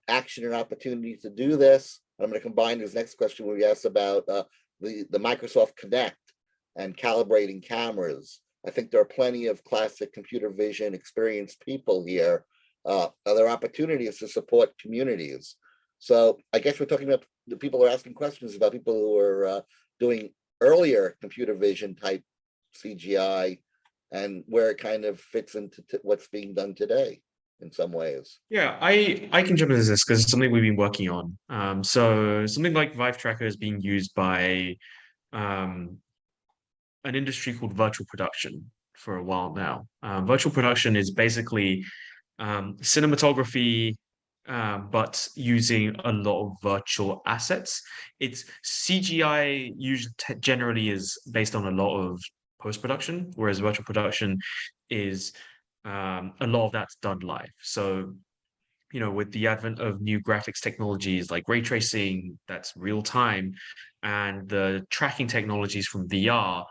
action and opportunities to do this. I'm going to combine this next question where we asked about the Microsoft Kinect and calibrating cameras. I think there are plenty of classic computer vision experienced people here. Are there opportunities to support communities? So I guess we're talking about the people who are asking questions about people who are doing earlier computer vision type CGI and where it kind of fits into what's being done today in some ways. Yeah, I can jump into this because it's something we've been working on. So something like Vive Tracker is being used by an industry called virtual production for a while now. Virtual production is basically cinematography, but using a lot of virtual assets. It's CGI usually generally is based on a lot of post-production, whereas virtual production is a lot of that's done live. So, with the advent of new graphics technologies like ray tracing, that's real time, and the tracking technologies from VR,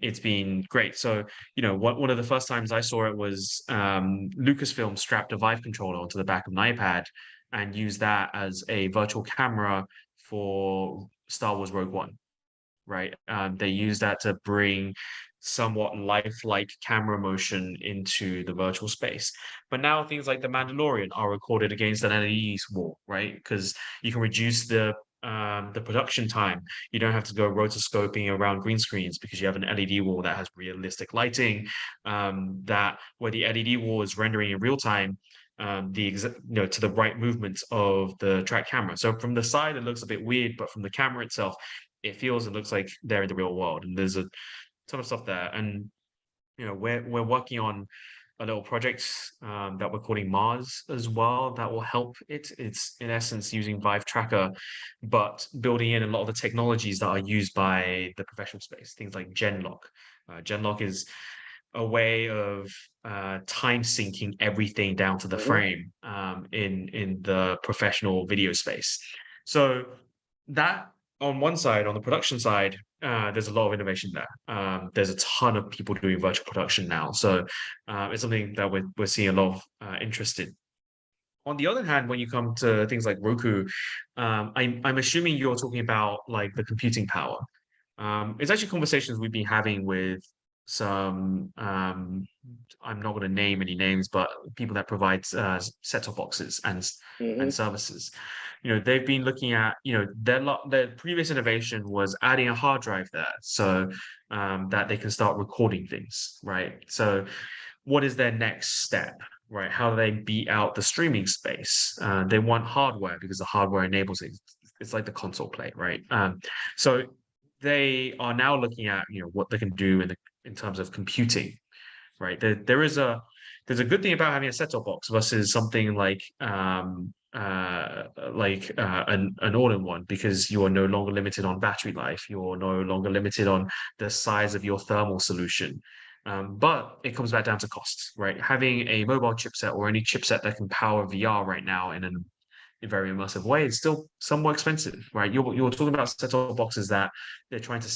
it's been great. So, one of the first times I saw it was Lucasfilm strapped a Vive controller onto the back of an iPad and used that as a virtual camera for Star Wars Rogue One, right? They used that to bring somewhat lifelike camera motion into the virtual space. But now things like The Mandalorian are recorded against an LED wall, right? Because you can reduce the production time. You don't have to go rotoscoping around green screens because you have an LED wall that has realistic lighting, that where the LED wall is rendering in real time to the right movements of the track camera. So from the side, it looks a bit weird, but from the camera itself, it feels and looks like they're in the real world. And there's a ton of stuff there. And we're working on a little project that we're calling Mars as well that will help it. It's in essence using Vive Tracker, but building in a lot of the technologies that are used by the professional space, things like Genlock. Genlock is a way of time syncing everything down to the frame in the professional video space. So that on one side, on the production side, there's a lot of innovation there. There's a ton of people doing virtual production now. So it's something that we're seeing a lot of interest in. On the other hand, when you come to things like Roku, I'm assuming you're talking about like the computing power. It's actually conversations we've been having with some I'm not going to name any names, but people that provide set-top boxes and services. They've been looking at, their previous innovation was adding a hard drive there, so that they can start recording things, right? So what is their next step, right? How do they beat out the streaming space? They want hardware because the hardware enables it. It's like the console play, right? So they are now looking at, what they can do in terms of computing, right? There's a good thing about having a set-top box versus something like an all-in-one, because you are no longer limited on battery life. You're no longer limited on the size of your thermal solution. But it comes back down to costs, right? Having a mobile chipset or any chipset that can power VR right now in a very immersive way, it's still somewhat expensive, right? You're talking about set-top boxes that they're trying to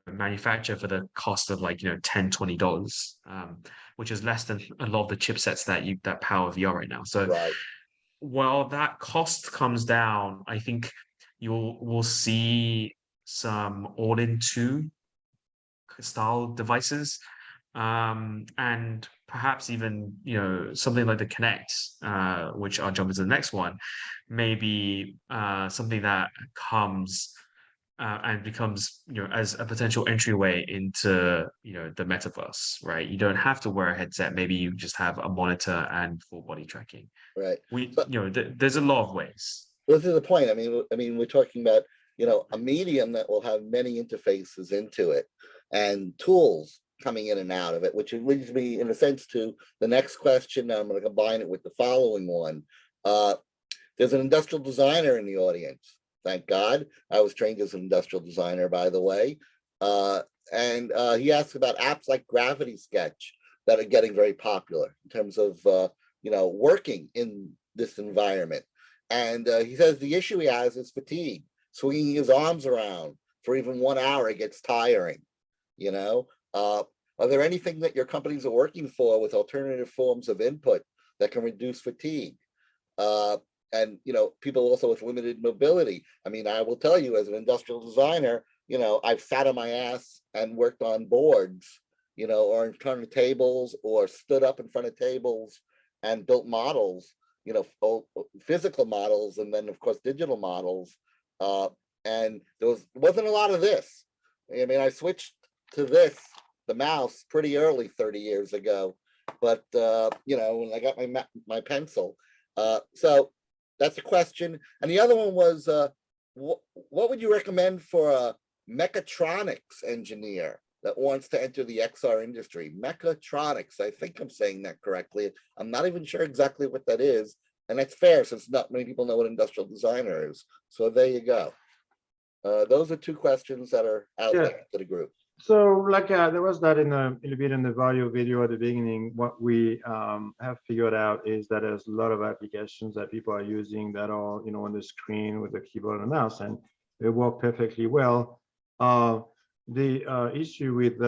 manufacture for the cost of like $10, $20, which is less than a lot of the chipsets that power VR right now. So while that cost comes down, I think we'll see some all-in two style devices, and perhaps even something like the Kinect, which I'll jump into the next one, maybe something that comes and becomes as a potential entryway into the metaverse, right? You don't have to wear a headset. Maybe you just have a monitor and full body tracking. Right. There's a lot of ways. Well, this is the point. I mean, we're talking about a medium that will have many interfaces into it and tools coming in and out of it, which leads me in a sense to the next question. I'm going to combine it with the following one. There's an industrial designer in the audience. Thank God. I was trained as an industrial designer, by the way. And he asked about apps like Gravity Sketch that are getting very popular in terms of, working in this environment. And he says the issue he has is fatigue. Swinging his arms around for even 1 hour, it gets tiring. Are there anything that your companies are working for with alternative forms of input that can reduce fatigue? And people also with limited mobility. I mean, I will tell you, as an industrial designer, I've sat on my ass and worked on boards, or in front of tables, or stood up in front of tables and built models, physical models, and then of course digital models. And there wasn't a lot of this. I mean, I switched to the mouse pretty early 30 years ago, but when I got my pencil. So that's a question. And the other one was, what would you recommend for a mechatronics engineer that wants to enter the XR industry? Mechatronics, I think I'm saying that correctly. I'm not even sure exactly what that is. And that's fair, since not many people know what industrial designer is. So there you go. Those are two questions that are out there to the group. So there was that in a bit in the Varjo video at the beginning. What we have figured out is that there's a lot of applications that people are using that are on the screen with the keyboard and mouse, and they work perfectly well. The issue with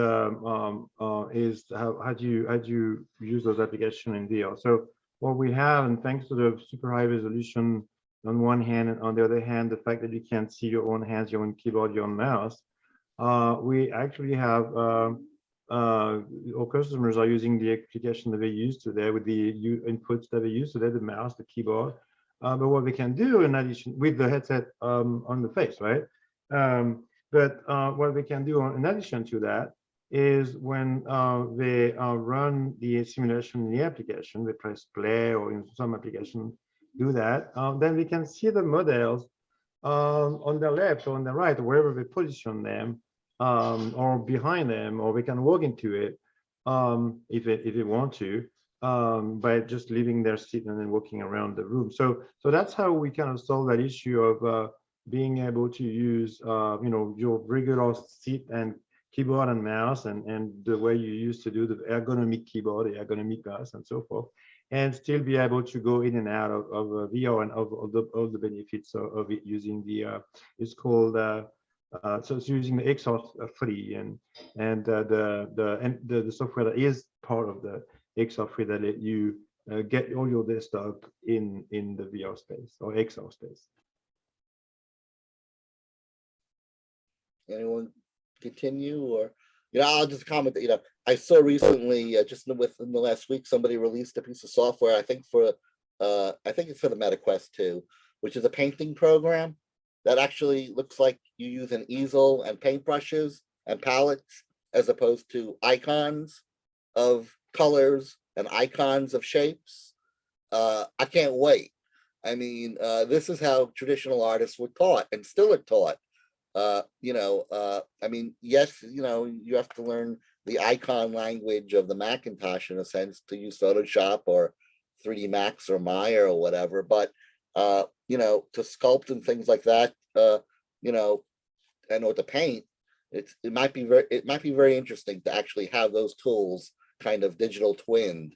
is how do you use those applications in VR? So what we have, and thanks to the super high resolution on one hand, and on the other hand, the fact that you can see your own hands, your own keyboard, your own mouse, we actually have our customers are using the application that they use today with the inputs that they use today, the mouse, the keyboard. But what we can do in addition with the headset on the face, right? But what we can do in addition to that is when they run the simulation in the application, they press play, or in some application do that, then we can see the models on the left or on the right, wherever we position them, or behind them, or we can walk into it if we want to, by just leaving their seat and then walking around the room. So that's how we kind of solve that issue of being able to use your regular seat and keyboard and mouse, and the way you used to do the ergonomic keyboard, the ergonomic mouse, and so forth, and still be able to go in and out of VR and of all the benefits of it using the it's called so it's using the XR3 and the software that is part of the XR3 that let you get all your desktop in the VR space or XR space. Anyone continue, or I'll just comment that, I saw recently, just within the last week, somebody released a piece of software, I think it's for the MetaQuest 2, which is a painting program that actually looks like you use an easel and paintbrushes and palettes as opposed to icons of colors and icons of shapes. I can't wait. I mean, this is how traditional artists were taught and still are taught. I mean, yes, you have to learn the icon language of the Macintosh in a sense to use Photoshop or 3D Max or Maya or whatever, but to sculpt and things like that, and or to paint, it might be very interesting to actually have those tools kind of digital twinned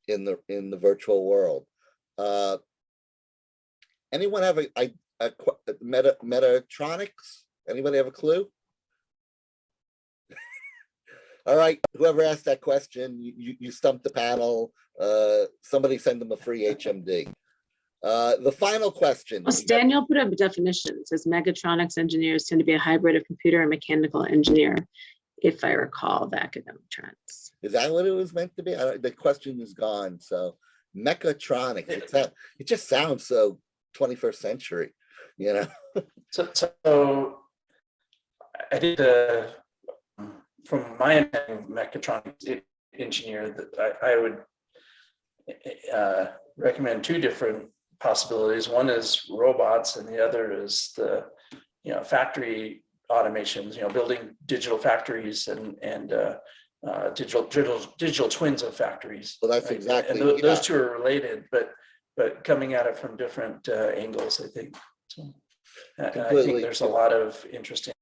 in the virtual world. Anyone have a Metatronics? Anybody have a clue? All right, whoever asked that question, you stumped the panel. Somebody send them a free HMD. The final question. Daniel put up a definition. It says mechatronics engineers tend to be a hybrid of computer and mechanical engineer, if I recall the academic trends. Is that what it was meant to be? The question is gone. So mechatronics, it just sounds so 21st century, So I think from my mechatronics engineer, that I would recommend two different possibilities. One is robots, and the other is the factory automations. Building digital factories and digital twins of factories. Well, that's right? exactly. And those two are related, but coming at it from different angles, I think. So, I think there's a lot of interesting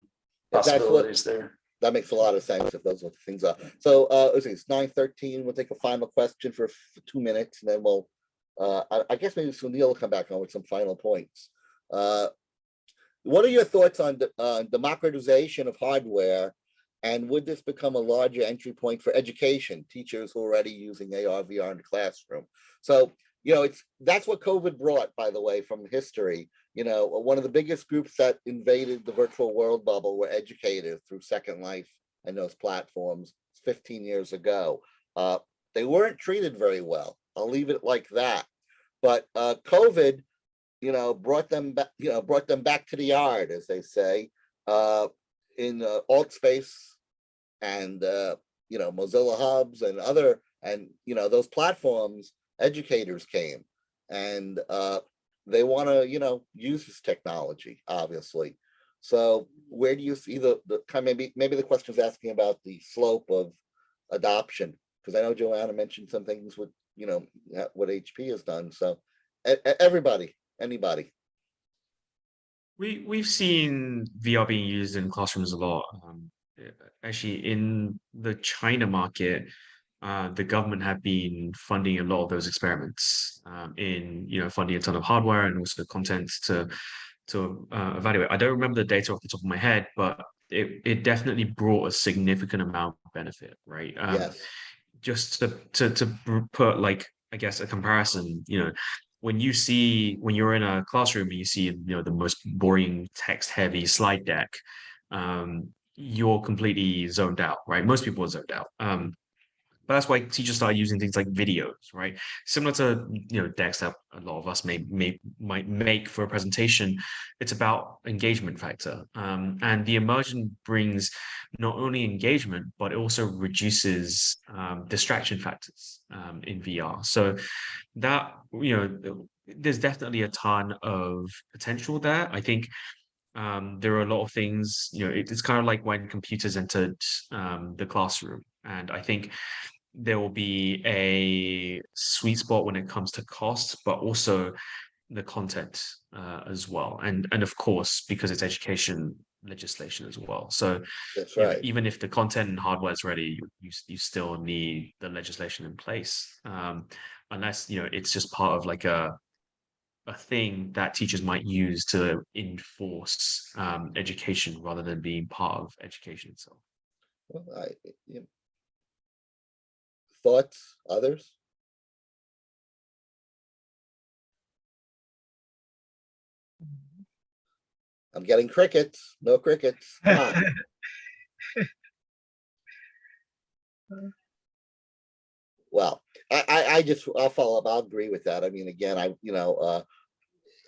possibilities there. That makes a lot of sense if those are the things are. So it's 9:13. We'll take a final question for 2 minutes, and then we'll. I guess maybe Sunil will come back on with some final points. What are your thoughts on democratization of hardware, and would this become a larger entry point for education, teachers who are already using AR, VR in the classroom? So, that's what COVID brought, by the way, from history. One of the biggest groups that invaded the virtual world bubble were educators through Second Life and those platforms 15 years ago. They weren't treated very well. I'll leave it like that. But COVID, brought them back to the yard, as they say, in AltSpace and Mozilla Hubs and other, and those platforms. Educators came, and they want to use this technology, obviously. So where do you see the kind of maybe the question is asking about the slope of adoption, because I know Joanna mentioned some things with what HP has done. So anybody. We've seen VR being used in classrooms a lot. Actually, in the China market, the government have been funding a lot of those experiments, in funding a ton of hardware and also content to evaluate. I don't remember the data off the top of my head, but it definitely brought a significant amount of benefit, right? Yes. Just to put, like, I guess, a comparison, when you're in a classroom and you see the most boring text heavy slide deck, you're completely zoned out, right? Most people are zoned out. But that's why teachers started using things like videos, right? Similar to decks that a lot of us might make for a presentation. It's about engagement factor, and the immersion brings not only engagement but it also reduces distraction factors in VR. So that there's definitely a ton of potential there. I think there are a lot of things. It's kind of like when computers entered the classroom, and I think there will be a sweet spot when it comes to cost, but also the content as well. And of course, because it's education, legislation as well. So that's right. Even if the content and hardware is ready, you still need the legislation in place, unless it's just part of like a thing that teachers might use to enforce education rather than being part of education itself. Well, thoughts, others? I'm getting crickets. No crickets. Come on. Well, I'll follow up. I'll agree with that. I mean, again,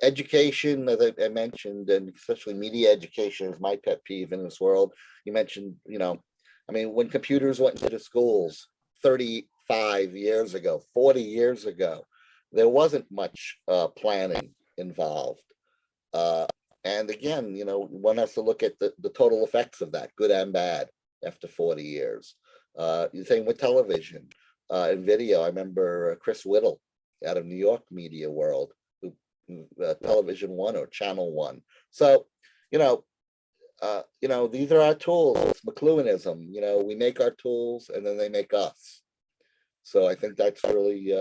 education, as I mentioned, and especially media education is my pet peeve in this world. You mentioned, I mean, when computers went into schools 35 years ago, 40 years ago, there wasn't much planning involved. And again, one has to look at the total effects of that, good and bad, after 40 years. The same with television and video. I remember Chris Whittle out of New York media world, who Television One or Channel One. So, these are our tools. It's McLuhanism. We make our tools and then they make us. So I think that's really,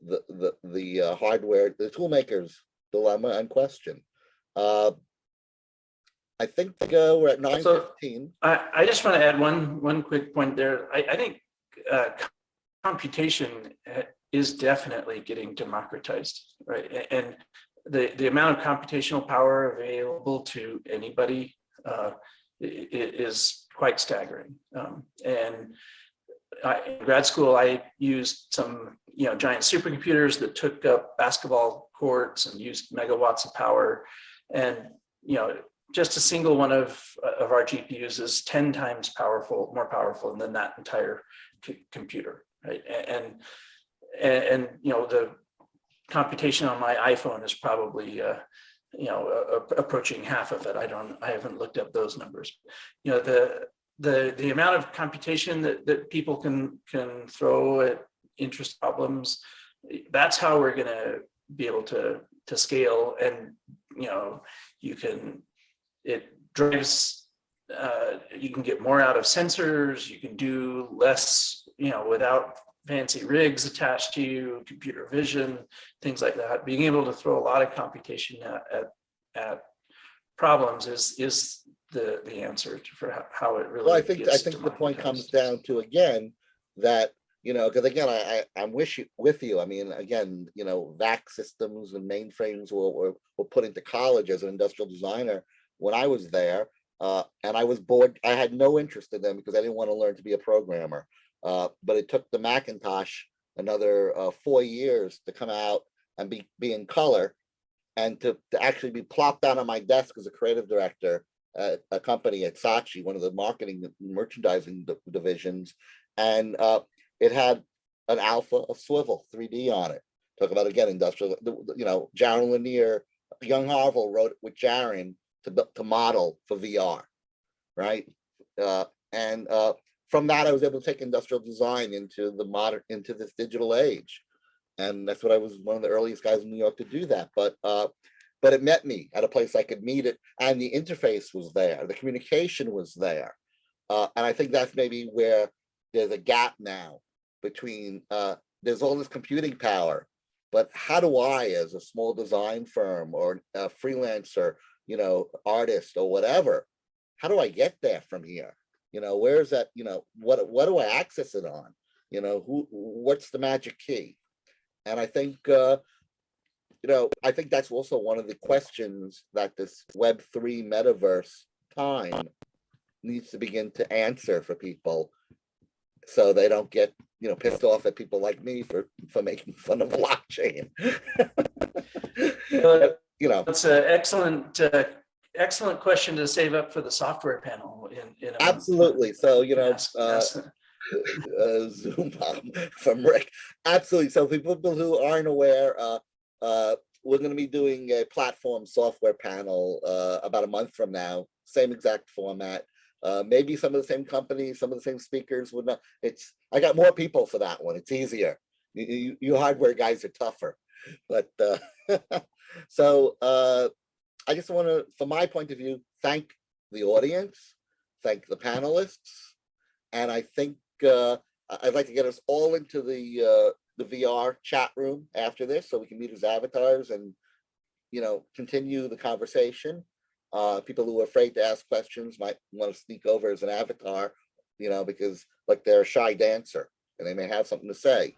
the hardware, the tool makers' dilemma and question. I think we're at 9:15. I just want to add one quick point there. I think computation is definitely getting democratized, right? And the amount of computational power available to anybody is quite staggering. In grad school, I used some giant supercomputers that took up basketball courts and used megawatts of power, and just a single one of our GPUs is 10 times more powerful than that entire computer, right? And the computation on my iPhone is probably approaching half of it. I haven't looked up those numbers. The amount of computation that people can throw at interest problems, that's how we're going to be able to scale. And it drives, you can get more out of sensors, you can do less, without fancy rigs attached to you, computer vision, things like that. Being able to throw a lot of computation at problems is the answer for how it really. Well, I think the point comes down to, again, that because again, I'm with you. I mean, again, VAC systems and mainframes were put into college as an industrial designer when I was there, and I was bored. I had no interest in them because I didn't want to learn to be a programmer. But it took the Macintosh another 4 years to come out and be in color, and to actually be plopped down on my desk as a creative director at a company at Saatchi, one of the marketing and merchandising divisions, and it had an Alpha, a swivel 3D on it. Talk about, again, industrial. Jaron Lanier, Young Harville wrote it with Jaron to model for VR, right? From that, I was able to take industrial design into this digital age, and that's what I was one of the earliest guys in New York to do that. But it met me at a place I could meet it, and the interface was there, the communication was there, and I think that's maybe where there's a gap now between there's all this computing power, but how do I, as a small design firm or a freelancer, artist or whatever, how do I get there from here? Where's that? What do I access it on? What's the magic key? And I think, I think that's also one of the questions that this Web3 metaverse time needs to begin to answer for people, so they don't get, pissed off at people like me for making fun of blockchain. That's an excellent question to save up for the software panel in absolutely. So Zoom from Rick. Absolutely. So for people who aren't aware, we're going to be doing a platform software panel about a month from now. Same exact format. Maybe some of the same companies, some of the same speakers would not. I got more people for that one. It's easier. You hardware guys are tougher, but so I just want to, from my point of view, thank the audience, thank the panelists, and I think I'd like to get us all into the VR chat room after this, so we can meet as avatars and continue the conversation. People who are afraid to ask questions might want to sneak over as an avatar, because like they're a shy dancer and they may have something to say.